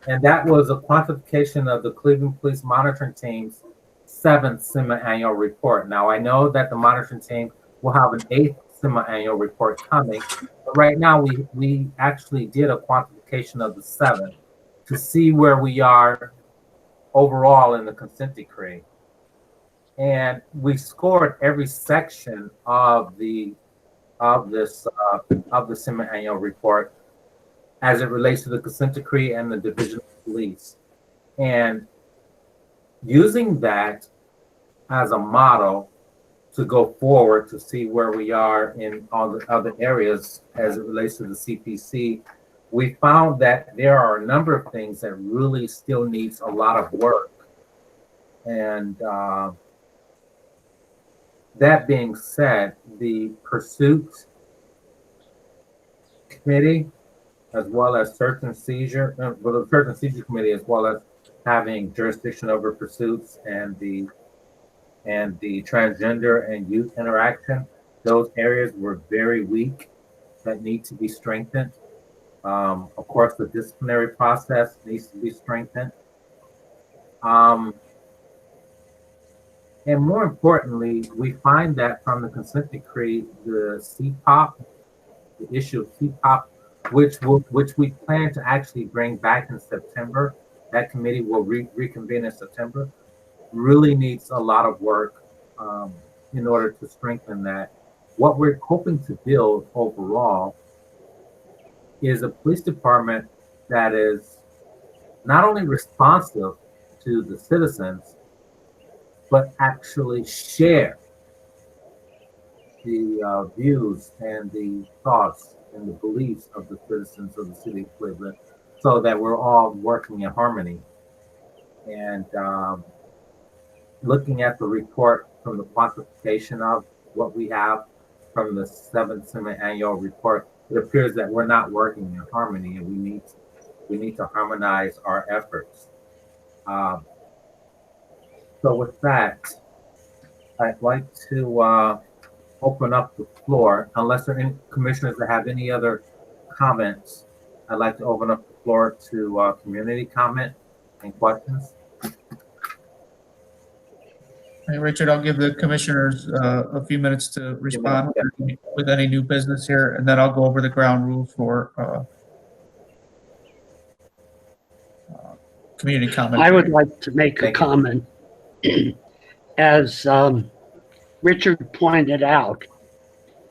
Speaker 1: and that was a quantification of the Cleveland Police Monitoring Team's 7th semi-annual report. Now, I know that the monitoring team will have an 8th semi-annual report coming, but right now we actually did a quantification of the 7th to see where we are overall in the consent decree. And we scored every section of this semi-annual report as it relates to the consent decree and the division of police. And using that as a model to go forward to see where we are in all the other areas as it relates to the CPC, we found that there are a number of things that really still needs a lot of work. And that being said, the Pursuit Committee, as well as Search and Seizure, the Search and Seizure Committee, as well as having jurisdiction over pursuits and the transgender and youth interaction, those areas were very weak that need to be strengthened. Of course, the disciplinary process needs to be strengthened. And more importantly, we find that from the consent decree, the CPOP, the issue of CPOP, which we plan to actually bring back in September, that committee will reconvene in September, really needs a lot of work in order to strengthen that. What we're hoping to build overall is a police department that is not only responsive to the citizens, but actually share the views and the thoughts and the beliefs of the citizens of the city of Cleveland, so that we're all working in harmony. And looking at the report from the quantification of what we have from the 7th semi-annual report, it appears that we're not working in harmony, and we need to harmonize our efforts. So with that, I'd like to open up the floor. Unless there are any commissioners that have any other comments, I'd like to open up the floor to community comment and questions.
Speaker 3: Hey, Richard, I'll give the commissioners a few minutes to respond with any new business here, and then I'll go over the ground rules for community comment.
Speaker 4: I would like to make a comment. As Richard pointed out,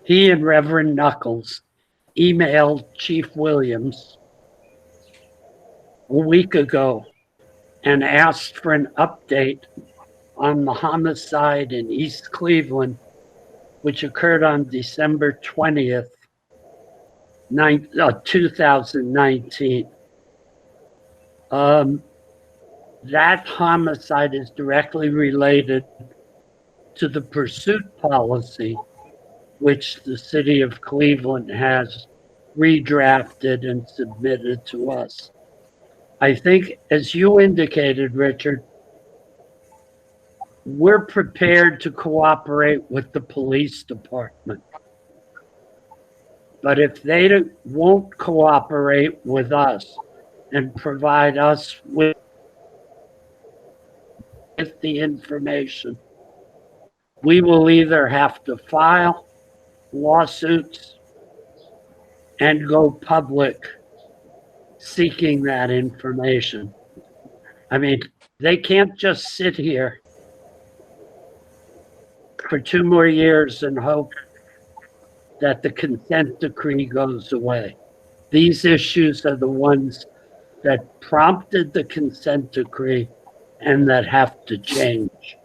Speaker 4: he and Reverend Knuckles emailed Chief Williams a week ago and asked for an update on the homicide in East Cleveland, which occurred on December 20th, 2019. That homicide is directly related to the pursuit policy, which the city of Cleveland has redrafted and submitted to us. I think, as you indicated, Richard, we're prepared to cooperate with the police department. But if they won't cooperate with us and provide us with the information, we will either have to file lawsuits and go public seeking that information. I mean, they can't just sit here for 2 more years and hope that the consent decree goes away. These issues are the ones that prompted the consent decree and that have to change.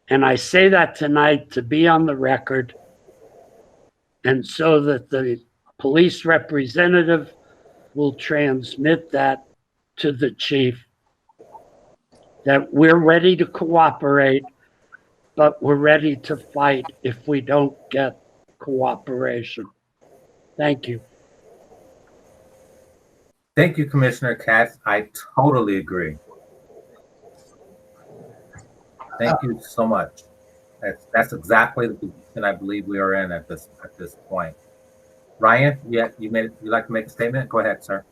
Speaker 4: And I say that tonight to be on the record, and so that the police representative will transmit that to the chief, that we're ready to cooperate, but we're ready to fight if we don't get cooperation. Thank you.
Speaker 1: Thank you, Commissioner Katz. I totally agree. Thank you so much. That's exactly the position I believe we are in at this point. Ryan, you'd like to make a statement? Go ahead, sir.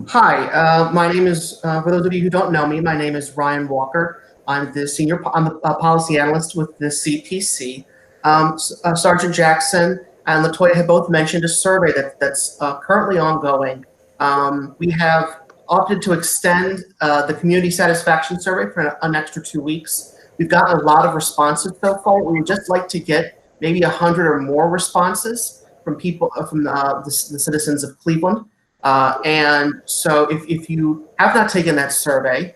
Speaker 14: Hi, my name is, for those of you who don't know me, my name is Ryan Walker. I'm the policy analyst with the CPC. Sergeant Jackson and LaToya have both mentioned a survey that's currently ongoing. We have opted to extend the community satisfaction survey for an extra 2 weeks. We've gotten a lot of responses so far. We would just like to get maybe 100 or more responses from people, from the citizens of Cleveland. And so if you have not taken that survey,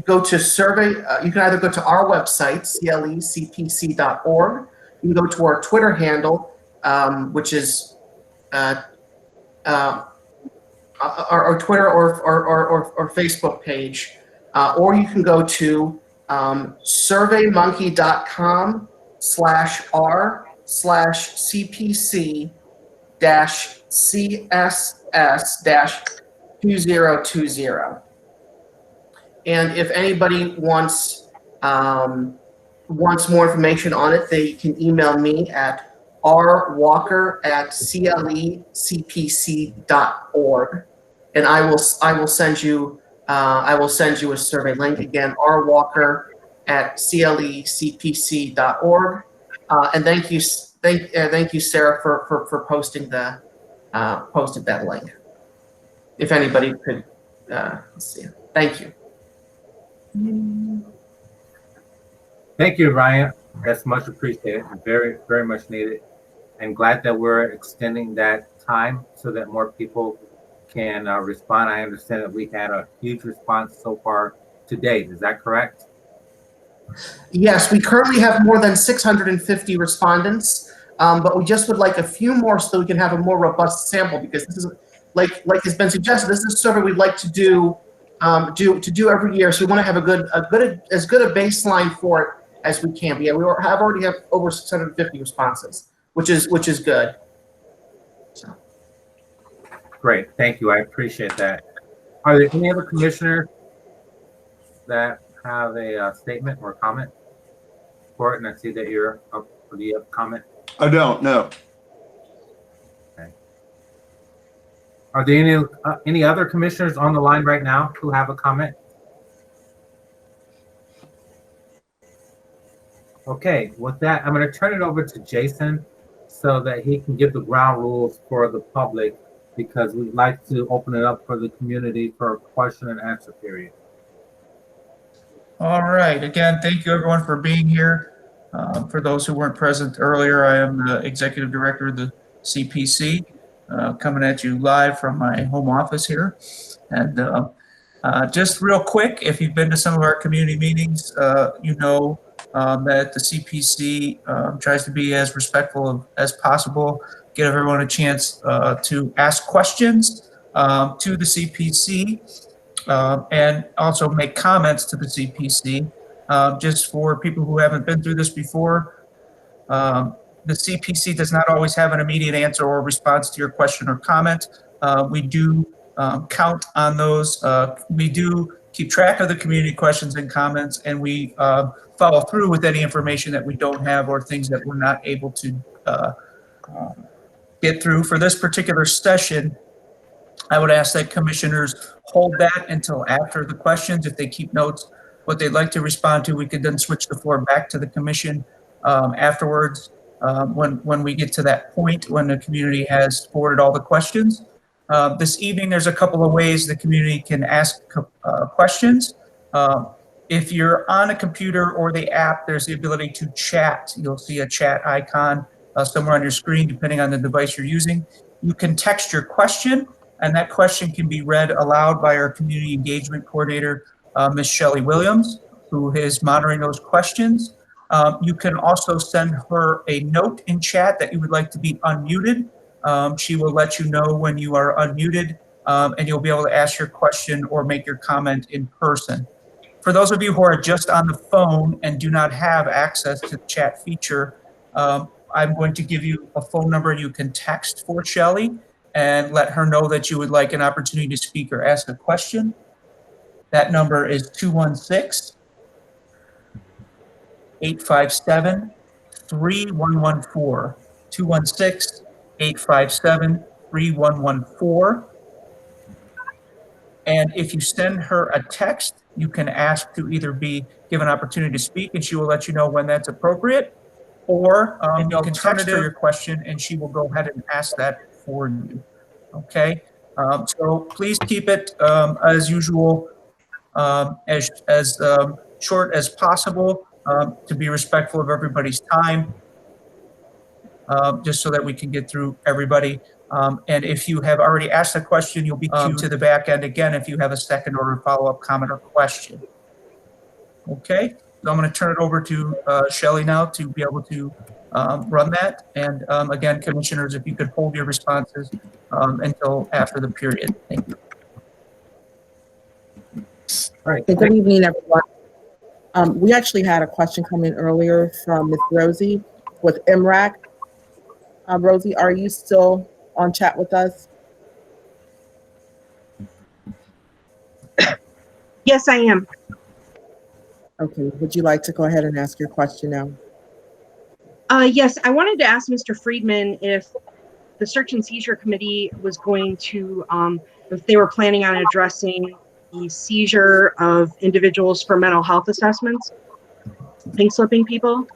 Speaker 14: go to survey, you can either go to our website, clecpc.org. You can go to our Twitter handle, which is our Twitter or Facebook page, or you can go to surveymonkey.com/r/cpc-css-2020. And if anybody wants more information on it, they can email me at rwalker@clecpc.org, and I will send you a survey link again, rwalker@clecpc.org. And thank you, Sarah, for posting posted that link. If anybody could, let's see. Thank you.
Speaker 1: Thank you, Ryan. That's much appreciated. Very, very much needed. And glad that we're extending that time so that more people can respond. I understand that we had a huge response so far to date. Is that correct?
Speaker 14: Yes, we currently have more than 650 respondents, but we just would like a few more so we can have a more robust sample, because this is, like has been suggested, this is a survey we'd like to do every year. So we want to have as good a baseline for it as we can. But yeah, we already have over 650 responses, which is good. So.
Speaker 1: Great, thank you. I appreciate that. Are there any other commissioners that have a statement or comment for it? And I see that you're up for the comment.
Speaker 2: I don't know.
Speaker 1: Okay. Are there any other commissioners on the line right now who have a comment? Okay, with that, I'm going to turn it over to Jason so that he can give the ground rules for the public, because we'd like to open it up for the community for a question and answer period.
Speaker 3: All right. Again, thank you everyone for being here. For those who weren't present earlier, I am the Executive Director of the CPC, coming at you live from my home office here. And just real quick, if you've been to some of our community meetings, you know that the CPC tries to be as respectful as possible, give everyone a chance to ask questions to the CPC, and also make comments to the CPC. Just for people who haven't been through this before, the CPC does not always have an immediate answer or response to your question or comment. We do count on those. We do keep track of the community questions and comments, and we follow through with any information that we don't have or things that we're not able to get through. For this particular session, I would ask that commissioners hold that until after the questions. If they keep notes what they'd like to respond to, we could then switch the floor back to the commission afterwards when we get to that point when the community has forwarded all the questions. This evening, there's a couple of ways the community can ask questions. If you're on a computer or the app, there's the ability to chat. You'll see a chat icon somewhere on your screen, depending on the device you're using. You can text your question, and that question can be read aloud by our community engagement coordinator, Ms. Shelley Williams, who is monitoring those questions. You can also send her a note in chat that you would like to be unmuted. She will let you know when you are unmuted, and you'll be able to ask your question or make your comment in person. For those of you who are just on the phone and do not have access to the chat feature, I'm going to give you a phone number you can text for Shelley and let her know that you would like an opportunity to speak or ask a question. That number is 216-857-3114. 216-857-3114. And if you send her a text, you can ask to either be given an opportunity to speak, and she will let you know when that's appropriate, or you can text her your question and she will go ahead and ask that for you. Okay. So please keep it as usual, as short as possible, to be respectful of everybody's time, just so that we can get through everybody. And if you have already asked a question, you'll be queued to the back end again if you have a second or follow-up comment or question. Okay, so I'm going to turn it over to Shelley now to be able to run that. And again, commissioners, if you could hold your responses until after the period. Thank you.
Speaker 1: All right.
Speaker 15: Good evening, everyone. We actually had a question come in earlier from Ms. Rosie with MRAC. Rosie, are you still on chat with us?
Speaker 16: Yes, I am.
Speaker 15: Okay, would you like to go ahead and ask your question now?
Speaker 16: Yes, I wanted to ask Mr. Friedman if the Search and Seizure Committee was going to, if they were planning on addressing the seizure of individuals for mental health assessments, pink slipping people,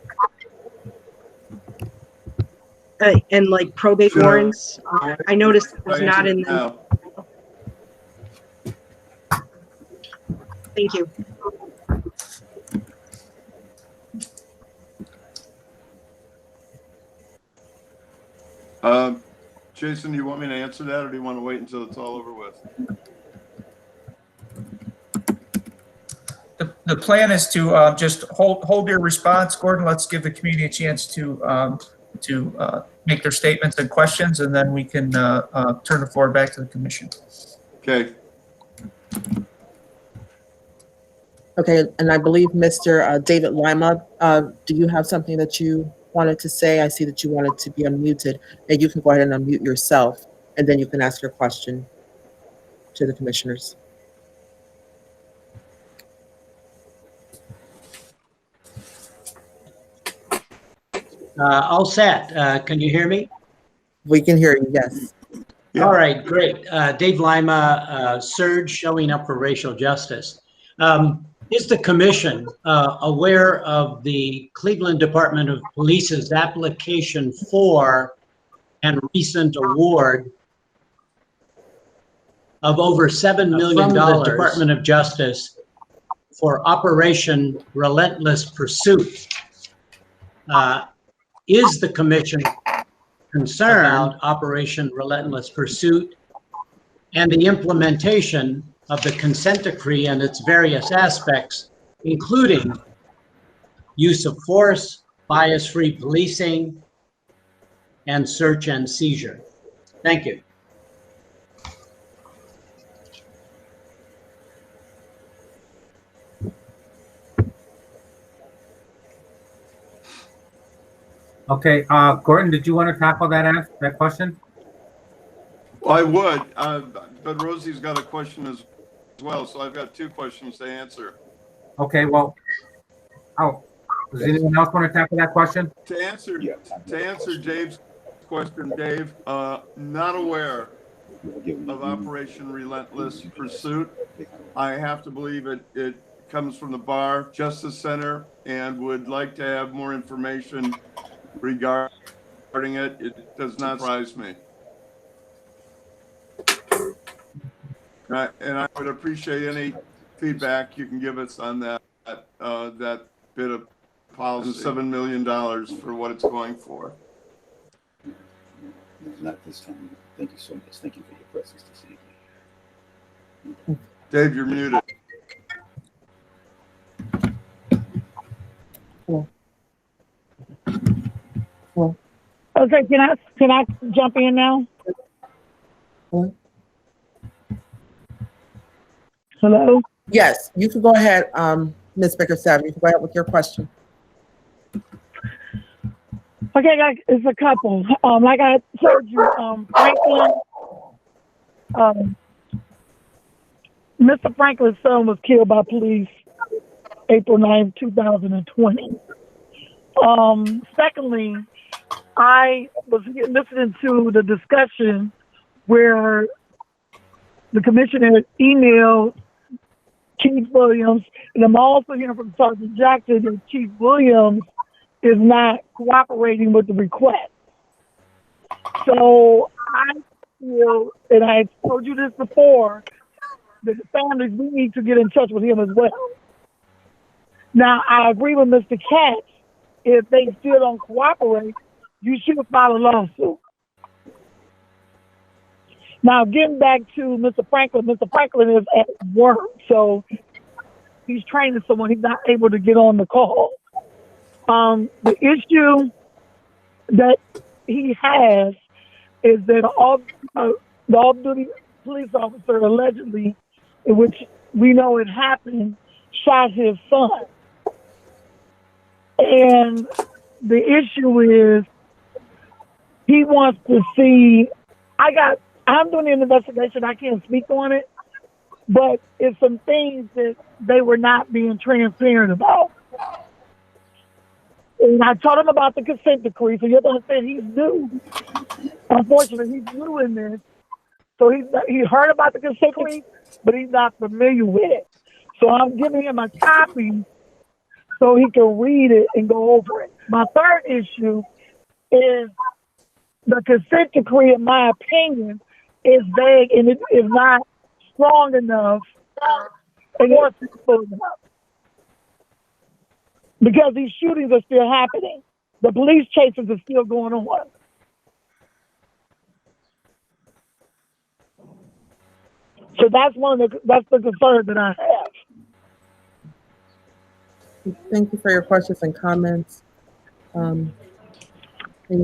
Speaker 16: and like probate warrants. I noticed it was not in the. Thank you.
Speaker 2: Jason, do you want me to answer that, or do you want to wait until it's all over with?
Speaker 3: The plan is to just hold your response. Gordon, let's give the community a chance to make their statements and questions, and then we can turn the floor back to the commission.
Speaker 2: Okay.
Speaker 15: Okay, and I believe Mr. David Lima, do you have something that you wanted to say? I see that you wanted to be unmuted, and you can go ahead and unmute yourself, and then you can ask your question to the commissioners.
Speaker 17: All set. Can you hear me?
Speaker 15: We can hear you, yes.
Speaker 2: Yeah.
Speaker 17: All right, great. Dave Lima, Surge, Showing Up for Racial Justice. Is the commission aware of the Cleveland Department of Police's application for and recent award of over $7 million from the Department of Justice for Operation Relentless Pursuit? Is the commission concerned about Operation Relentless Pursuit and the implementation of the consent decree and its various aspects, including use of force, bias-free policing, and search and seizure? Thank you.
Speaker 1: Okay, Gordon, did you want to tackle that question?
Speaker 2: Well, I would, but Rosie's got a question as well, so I've got two questions to answer.
Speaker 1: Okay, well, does anyone else want to tackle that question?
Speaker 2: To answer Dave's question, Dave, not aware of Operation Relentless Pursuit. I have to believe it comes from the Bar Justice Center, and would like to have more information regarding it. It does not surprise me. And I would appreciate any feedback you can give us on that bit of policy. $7 million for what it's going for.
Speaker 11: Not this time. Thank you so much. Thank you for your presence this evening.
Speaker 2: Dave, you're muted.
Speaker 9: Okay, can I jump in now? Hello?
Speaker 15: Yes, you can go ahead, Ms. Bickerstaff. You can go ahead with your question.
Speaker 9: Okay, it's a couple. Like I told you, Franklin, Mr. Franklin's son was killed by police April 9, 2020. Secondly, I was listening to the discussion where the commissioner emailed Chief Williams, and I'm also hearing from Sergeant Jackson that Chief Williams is not cooperating with the request. So feel, and I told you this before, that the families, we need to get in touch with him as well. Now, I agree with Mr. Katz. If they still don't cooperate, you should file a lawsuit. Now, getting back to Mr. Franklin is at work, so he's training someone. He's not able to get on the call. The issue that he has is that the off-duty police officer allegedly, in which we know it happened, shot his son. And the issue is he wants to see, I'm doing an investigation, I can't speak on it, but it's some things that they were not being transparent about. And I told him about the consent decree, so you have to understand he's new. Unfortunately, he's new in this. So he heard about the consent decree, but he's not familiar with it. So I'm giving him a copy so he can read it and go over it. My third issue is the consent decree, in my opinion, is vague and it is not strong enough and enforceable enough. Because these shootings are still happening. The police chases are still going on. So that's that's the concern that I have.
Speaker 15: Thank you for your questions and comments. Any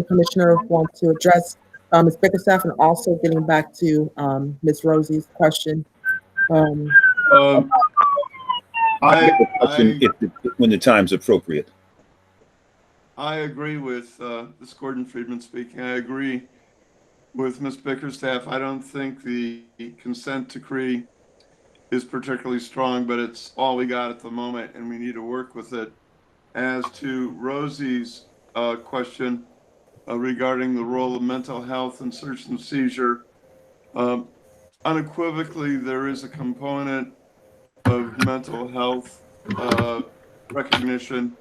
Speaker 15: commissioner wants to address Ms. Bickerstaff, and also getting back to Ms. Rosie's question.
Speaker 11: I have a question when the time's appropriate.
Speaker 2: I agree with this Gordon Friedman speaking. I agree with Ms. Bickerstaff. I don't think the consent decree is particularly strong, but it's all we got at the moment, and we need to work with it. As to Rosie's question regarding the role of mental health in search and seizure, unequivocally, there is a component of mental health recognition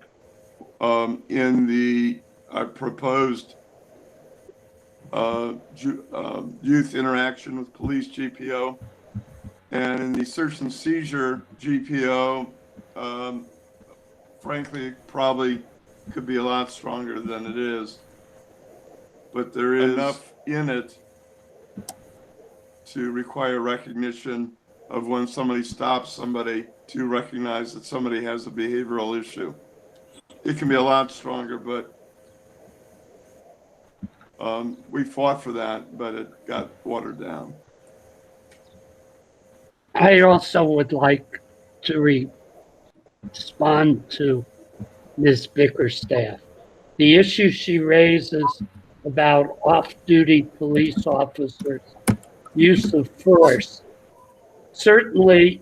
Speaker 2: in the proposed youth interaction with police GPO. And in the search and seizure GPO, frankly, it probably could be a lot stronger than it is. But there is enough in it to require recognition of when somebody stops somebody, to recognize that somebody has a behavioral issue. It can be a lot stronger, but we fought for that, but it got watered down.
Speaker 4: I also would like to respond to Ms. Bickerstaff. The issue she raises about off-duty police officers' use of force certainly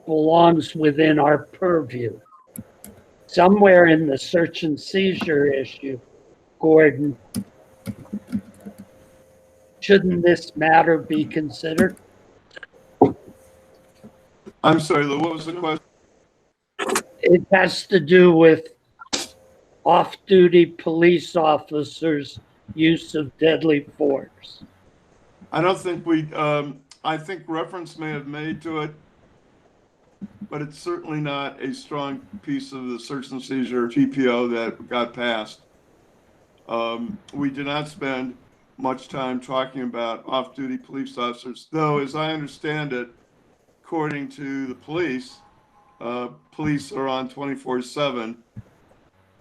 Speaker 4: belongs within our purview. Somewhere in the search and seizure issue, Gordon, shouldn't this matter be considered?
Speaker 2: I'm sorry, Lou, what was the question?
Speaker 4: It has to do with off-duty police officers' use of deadly force.
Speaker 2: I don't think I think reference may have made to it, but it's certainly not a strong piece of the search and seizure GPO that got passed. We did not spend much time talking about off-duty police officers, though, as I understand it, according to the police, police are on 24/7,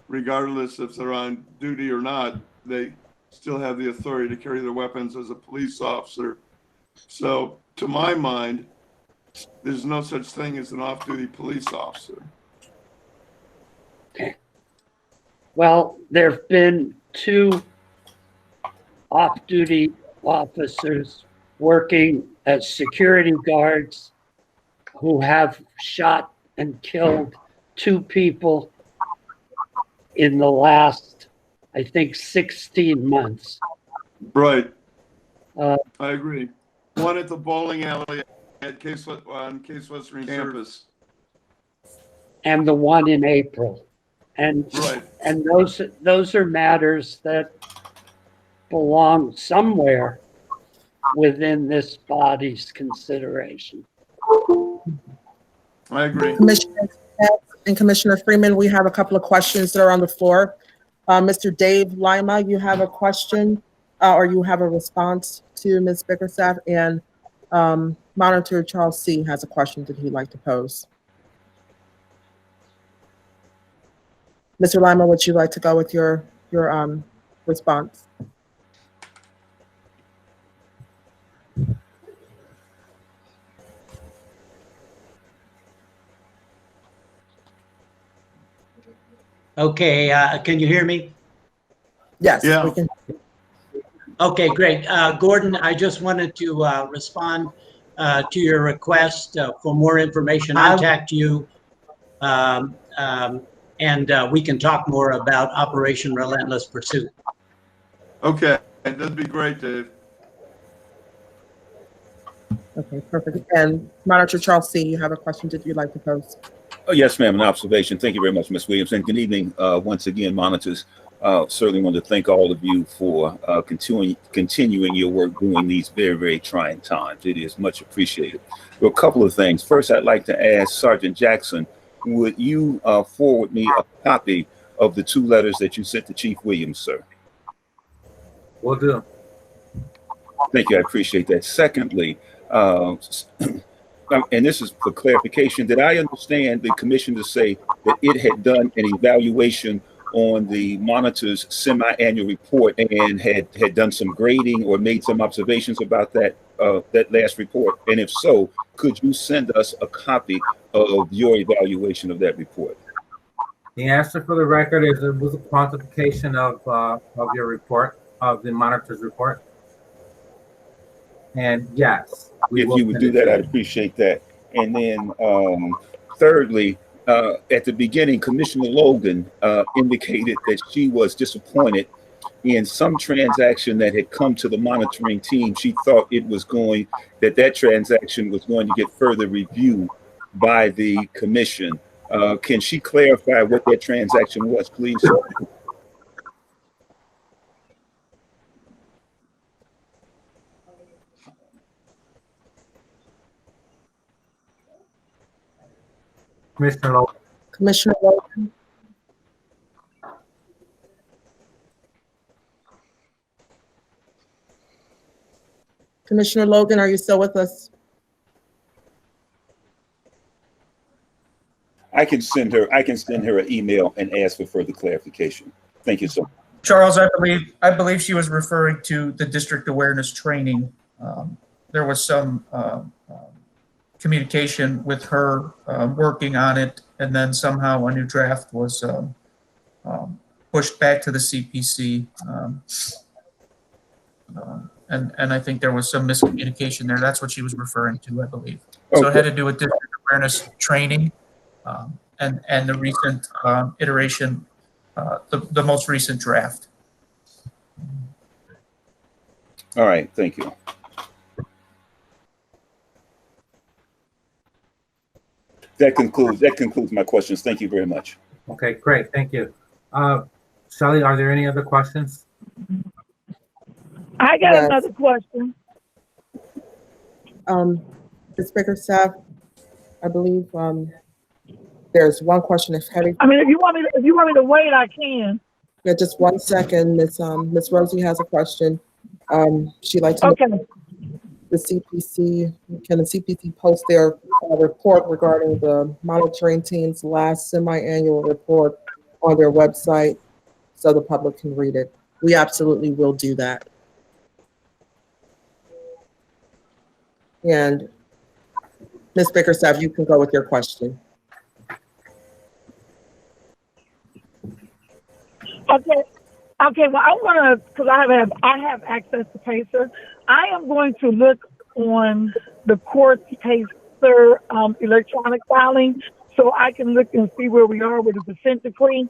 Speaker 2: regardless if they're on duty or not. They still have the authority to carry their weapons as a police officer. So, to my mind, there's no such thing as an off-duty police officer.
Speaker 4: Okay. Well, there have been 2 off-duty officers working as security guards who have shot and killed 2 people in the last, I think, 16 months.
Speaker 2: Right. I agree. One at the bowling alley at Case Western campus.
Speaker 4: And the one in April. And
Speaker 2: right.
Speaker 4: And those are matters that belong somewhere within this body's consideration.
Speaker 2: I agree.
Speaker 15: Commissioner and Commissioner Freeman, we have a couple of questions that are on the floor. Mr. Dave Lima, you have a question or you have a response to Ms. Bickerstaff, and Monitor Charles C. has a question that he'd like to pose. Mr. Lima, would you like to go with your response?
Speaker 17: Okay, can you hear me?
Speaker 15: Yes.
Speaker 2: Yeah.
Speaker 15: We can.
Speaker 17: Okay, great. Gordon, I just wanted to respond to your request for more information. Contact you, and we can talk more about Operation Relentless Pursuit.
Speaker 2: Okay, that'd be great, Dave.
Speaker 15: Okay, perfect. And Monitor Charles C., you have a question that you'd like to pose?
Speaker 11: Oh, yes, ma'am, an observation. Thank you very much, Ms. Williams, and good evening once again, monitors. Certainly want to thank all of you for continuing your work during these very, very trying times. It is much appreciated. Well, a couple of things. First, I'd like to ask Sergeant Jackson, would you forward me a copy of the 2 letters that you sent to Chief Williams, sir?
Speaker 1: Will do.
Speaker 11: Thank you, I appreciate that. Secondly, and this is for clarification, did I understand the commission to say that it had done an evaluation on the monitor's semi-annual report and had done some grading or made some observations about that last report? And if so, could you send us a copy of your evaluation of that report?
Speaker 1: The answer for the record is it was a quantification of your report, of the monitor's report. And yes,
Speaker 11: if you would do that, I'd appreciate that. And then thirdly, at the beginning, Commissioner Logan indicated that she was disappointed in some transaction that had come to the monitoring team. She thought that transaction was going to get further review by the commission. Can she clarify what that transaction was, please?
Speaker 1: Commissioner Logan.
Speaker 15: Commissioner Logan? Commissioner Logan, are you still with us?
Speaker 11: I can send her an email and ask for further clarification. Thank you, sir.
Speaker 3: Charles, I believe she was referring to the district awareness training. There was some communication with her working on it, and then somehow a new draft was pushed back to the CPC. And I think there was some miscommunication there. That's what she was referring to, I believe. So it had to do with district awareness training and the recent iteration, the most recent draft.
Speaker 11: All right, thank you. That concludes my questions. Thank you very much.
Speaker 1: Okay, great. Thank you. Shelley, are there any other questions?
Speaker 9: I got another question.
Speaker 15: Ms. Bickerstaff, I believe there's one question. If Hetty,
Speaker 9: I mean, if you want me to wait, I can.
Speaker 15: Yeah, just 1 second. Miss Rosie has a question. She'd like to know the CPC. Can the CPC post their report regarding the monitoring team's last semi-annual report on their website so the public can read it? We absolutely will do that. And Ms. Bickerstaff, you can go with your question.
Speaker 9: Okay. Well, I want to, because I have access to Pacer. I am going to look on the court Pacer electronic filing, so I can look and see where we are with the consent decree.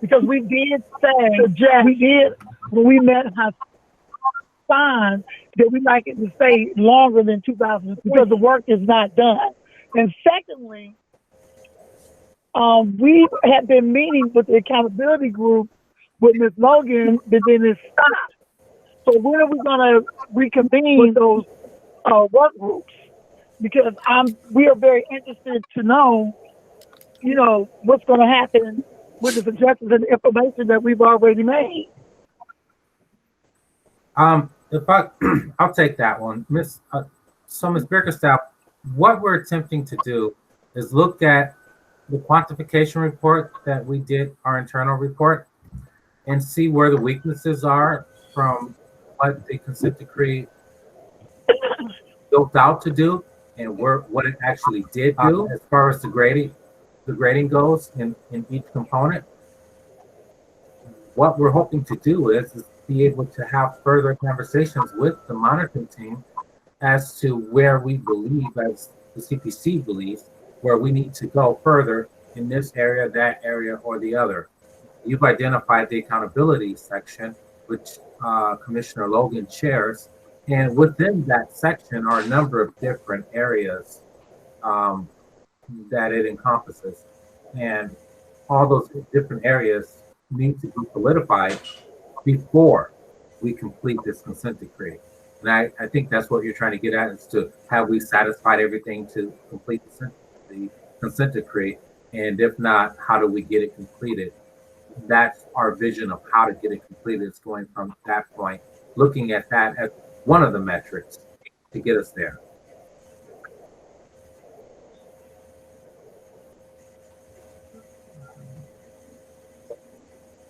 Speaker 9: Because we did say, when we met Hassan, that we'd like it to stay longer than 2000 because the work is not done. And secondly, we had been meeting with the accountability group with Ms. Logan, but then it stopped. So when are we gonna reconvene with those work groups? Because we are very interested to know, you know, what's gonna happen with the suggestions and the information that we've already made.
Speaker 1: I'll take that one, Miss Bickerstaff. What we're attempting to do is look at the quantification report that we did, our internal report, and see where the weaknesses are from what the consent decree built out to do, and what it actually did do as far as the grading goes in each component. What we're hoping to do is be able to have further conversations with the monitoring team as to where we believe, as the CPC believes, where we need to go further in this area, that area, or the other. You've identified the accountability section, which Commissioner Logan chairs, and within that section are a number of different areas that it encompasses, and all those different areas need to be solidified before we complete this consent decree. And I think that's what you're trying to get at, is to have we satisfied everything to complete the consent decree, and if not, how do we get it completed? That's our vision of how to get it completed. It's going from that point, looking at that as one of the metrics to get us there.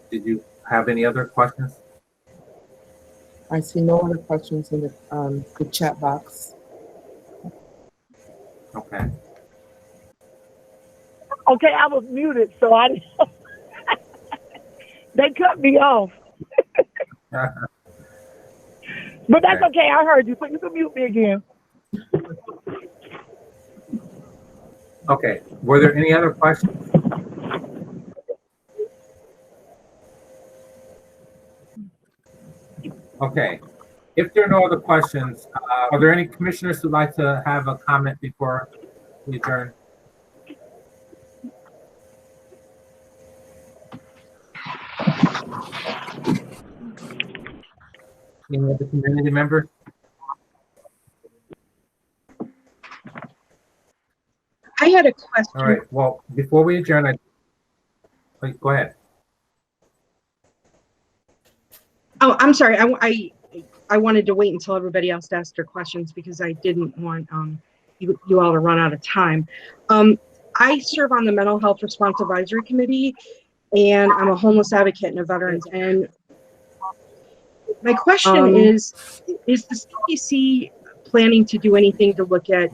Speaker 1: Did you have any other questions?
Speaker 15: I see no other questions in the chat box.
Speaker 1: Okay.
Speaker 9: Okay, I was muted, so I didn't. They cut me off. But that's okay. I heard you, so you can mute me again.
Speaker 1: Okay. Were there any other questions? Okay. If there are no other questions, are there any commissioners who'd like to have a comment before we adjourn? Any other community members?
Speaker 16: I had a question.
Speaker 1: All right. Well, before we adjourn, wait, go ahead.
Speaker 16: Oh, I'm sorry. I wanted to wait until everybody else asked their questions because I didn't want you all to run out of time. I serve on the Mental Health Response Advisory Committee, and I'm a homeless advocate and a veterans. And my question is the CPC planning to do anything to look at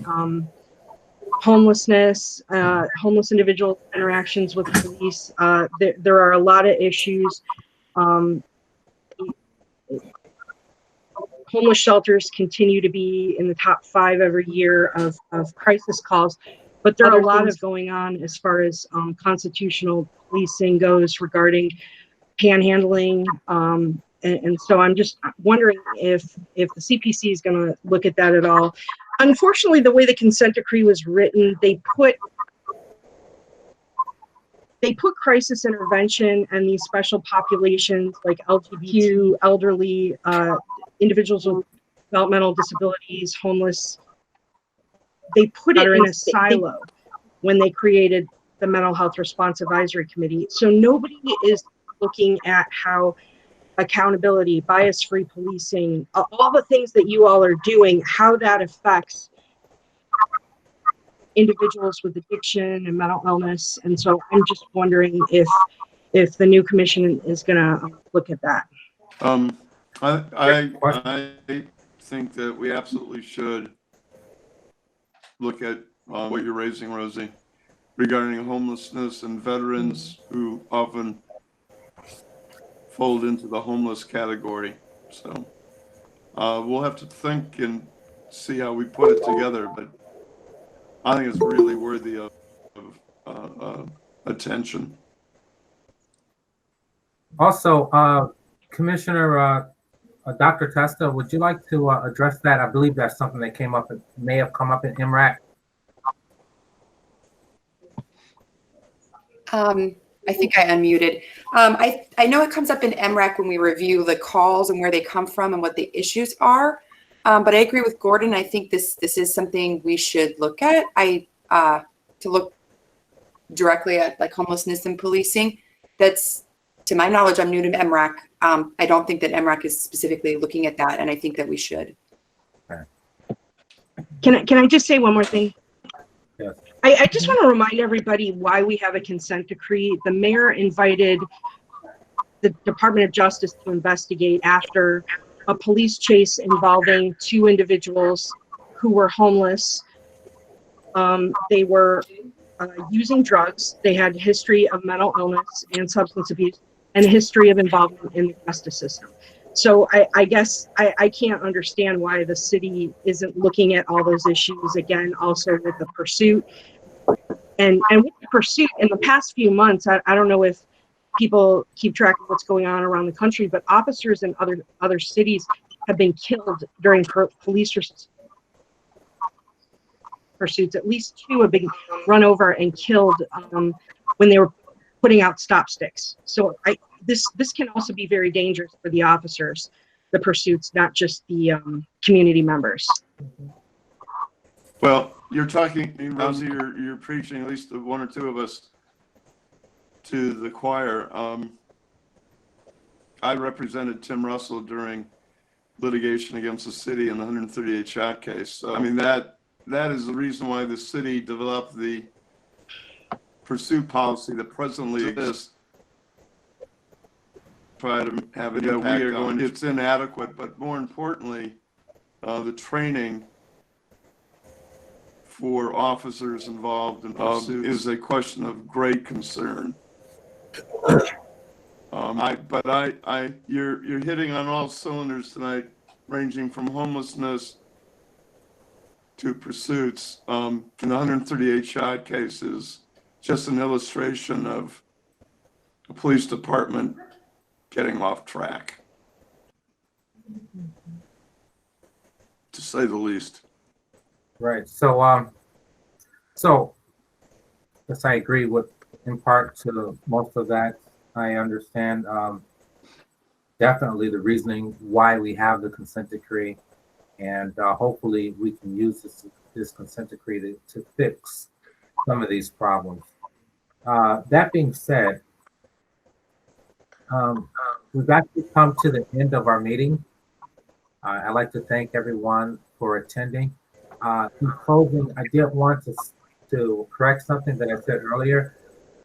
Speaker 16: homelessness, homeless individual interactions with police? There are a lot of issues. Homeless shelters continue to be in the top 5 every year of crisis calls, but there are a lot of going on as far as constitutional policing goes regarding panhandling. And so I'm just wondering if the CPC is going to look at that at all. Unfortunately, the way the consent decree was written, they put crisis intervention and these special populations like LGBTQ, elderly, individuals with developmental disabilities, homeless. They put it in a silo when they created the Mental Health Response Advisory Committee. So nobody is looking at how accountability, bias-free policing, all the things that you all are doing, how that affects individuals with addiction and mental illness. And so I'm just wondering if the new commission is going to look at that.
Speaker 2: I think that we absolutely should look at what you're raising, Rosie, regarding homelessness and veterans who often fold into the homeless category. So we'll have to think and see how we put it together, but I think it's really worthy of attention.
Speaker 1: Also, Commissioner Dr. Testa, would you like to address that? I believe that's something that may have come up in MRAC.
Speaker 7: I think I unmuted. I know it comes up in MRAC when we review the calls and where they come from and what the issues are. But I agree with Gordon. I think this is something we should look at. To look directly at like homelessness and policing. That's, to my knowledge, I'm new to MRAC. I don't think that MRAC is specifically looking at that, and I think that we should.
Speaker 16: Can I just say one more thing?
Speaker 1: Yes.
Speaker 16: I just want to remind everybody why we have a consent decree. The mayor invited the Department of Justice to investigate after a police chase involving 2 individuals who were homeless. They were using drugs. They had a history of mental illness and substance abuse and a history of involvement in the justice system. So I guess I can't understand why the city isn't looking at all those issues again, also with the pursuit. And with the pursuit in the past few months, I don't know if people keep track of what's going on around the country, but officers in other cities have been killed during police pursuits. At least 2 have been run over and killed when they were putting out stop sticks. So this can also be very dangerous for the officers, the pursuits, not just the community members.
Speaker 2: Well, you're talking, Rosie, you're preaching, at least the 1 or 2 of us, to the choir. I represented Tim Russell during litigation against the city in the 138 shot case. So, I mean, that is the reason why the city developed the pursuit policy that presently exists. Try to have an impact. It's inadequate, but more importantly, the training for officers involved in pursuit is a question of great concern. You're hitting on all cylinders tonight, ranging from homelessness to pursuits. In the 138 shot cases, just an illustration of the police department getting off track, to say the least.
Speaker 1: Right. So, yes, I agree with, in part, to most of that. I understand definitely the reasoning why we have the consent decree, and hopefully we can use this consent decree to fix some of these problems. That being said, we've actually come to the end of our meeting. I'd like to thank everyone for attending. In closing, I did want to correct something that I said earlier.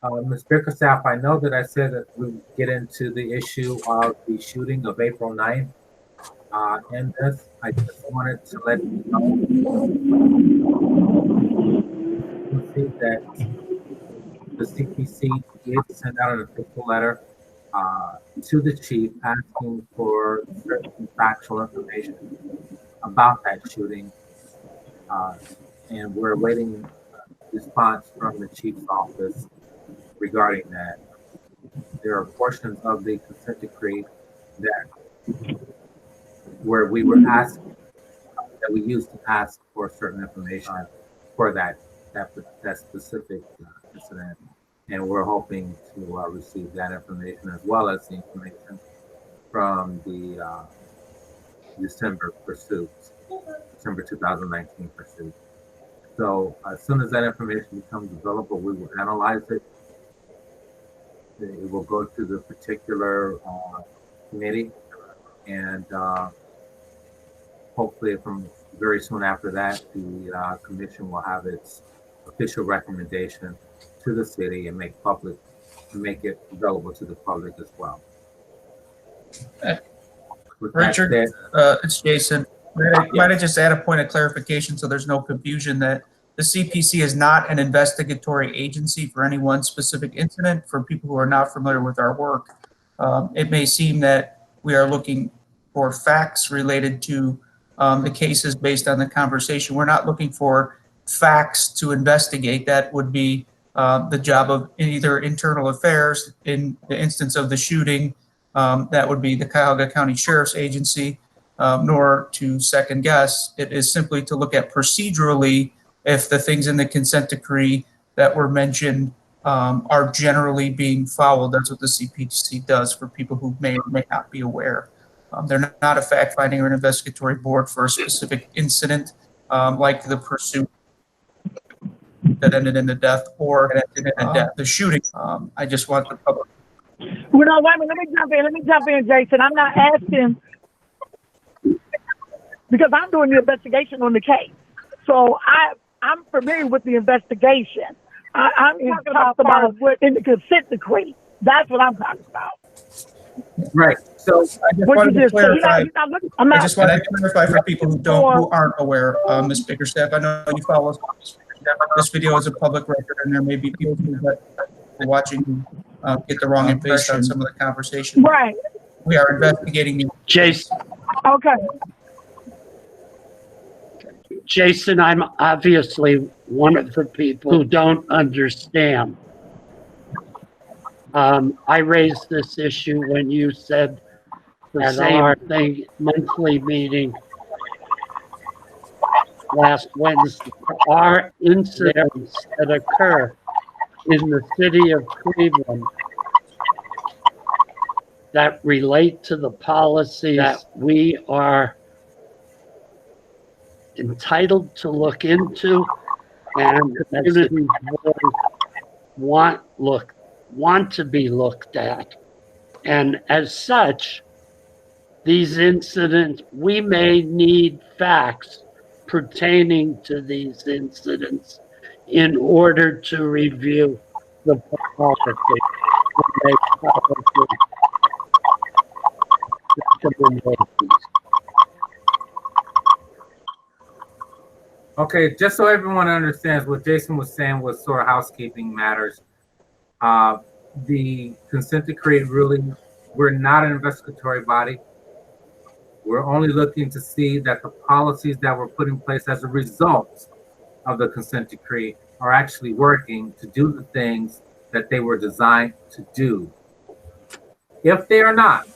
Speaker 1: Ms. Bickerstaff, I know that I said that we would get into the issue of the shooting of April 9th. In this, I just wanted to let you know that the CPC did send out an official letter to the chief asking for certain factual information about that shooting. And we're awaiting a response from the chief's office regarding that. There are portions of the consent decree that where we were asking, that we used to ask for certain information for that specific incident. And we're hoping to receive that information as well as the information from the December 2019 pursuit. So as soon as that information becomes available, we will analyze it. It will go to the particular committee, and hopefully from very soon after that, the commission will have its official recommendation to the city and make it available to the public as well.
Speaker 3: Richard, it's Jason. Might I just add a point of clarification so there's no confusion that the CPC is not an investigatory agency for any one specific incident. For people who are not familiar with our work, it may seem that we are looking for facts related to the cases based on the conversation. We're not looking for facts to investigate. That would be the job of either internal affairs. In the instance of the shooting, that would be the Cuyahoga County Sheriff's Agency, nor to second guess. It is simply to look at procedurally if the things in the consent decree that were mentioned are generally being followed. That's what the CPC does for people who may or may not be aware. They're not a fact-finding or an investigatory board for a specific incident, like the pursuit that ended in the death or the shooting. I just want the public.
Speaker 9: Well, no, wait a minute. Let me jump in, Jason. I'm not asking because I'm doing the investigation on the case. So I'm familiar with the investigation. I'm talking about what in the consent decree. That's what I'm talking about.
Speaker 1: Right. So
Speaker 3: I just wanted to clarify. I just wanted to clarify for people who aren't aware, Ms. Bickerstaff. I know you follow us. This video is a public record, and there may be people who are watching who get the wrong impression on some of the conversation.
Speaker 9: Right.
Speaker 3: We are investigating.
Speaker 4: Jason.
Speaker 9: Okay.
Speaker 4: Jason, I'm obviously one of the people who don't understand. I raised this issue when you said the same thing, monthly meeting last Wednesday. Are incidents that occur in the city of Cleveland that relate to the policies that we are entitled to look into and communities want to be looked at. And as such, these incidents, we may need facts pertaining to these incidents in order to review the policy.
Speaker 1: Okay, just so everyone understands, what Jason was saying was sort of housekeeping matters. The consent decree really, we're not an investigatory body. We're only looking to see that the policies that were put in place as a result of the consent decree are actually working to do the things that they were designed to do. If they are not,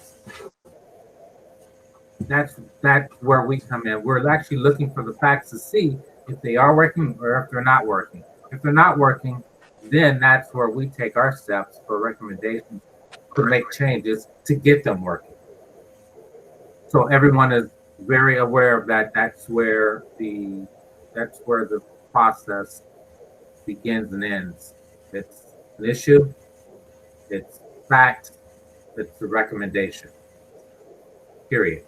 Speaker 1: that's where we come in. We're actually looking for the facts to see if they are working or if they're not working. If they're not working, then that's where we take our steps for recommendations to make changes to get them working. So everyone is very aware of that. That's where the process begins and ends. It's an issue, it's fact, it's the recommendation. Period.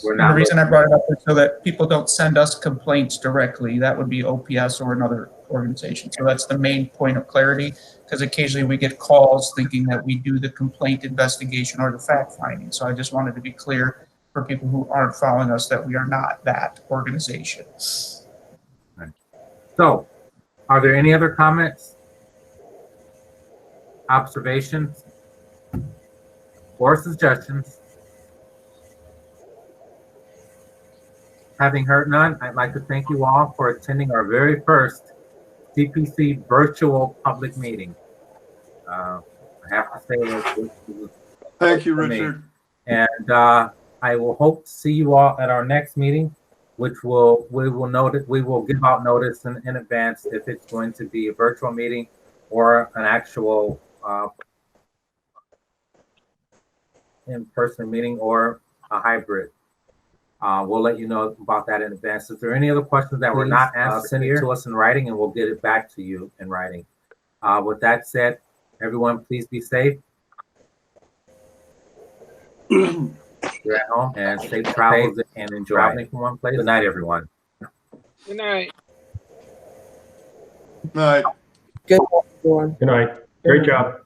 Speaker 3: The reason I brought it up is so that people don't send us complaints directly. That would be OPS or another organization. So that's the main point of clarity, because occasionally we get calls thinking that we do the complaint investigation or the fact finding. So I just wanted to be clear for people who aren't following us that we are not that organization.
Speaker 1: Right. So, are there any other comments, observations, or suggestions? Having heard none, I'd like to thank you all for attending our very first CPC virtual public meeting. I have to say that
Speaker 2: thank you, Richard.
Speaker 1: And I will hope to see you all at our next meeting, which we will give out notice in advance if it's going to be a virtual meeting or an actual in-person meeting or a hybrid. We'll let you know about that in advance. If there are any other questions that were not answered, send it to us in writing and we'll get it back to you in writing. With that said, everyone, please be safe. You're at home and safe travels and enjoy traveling from one place. Good night, everyone.
Speaker 5: Good night.
Speaker 2: Night.
Speaker 15: Good night, everyone.
Speaker 18: Good night. Great job.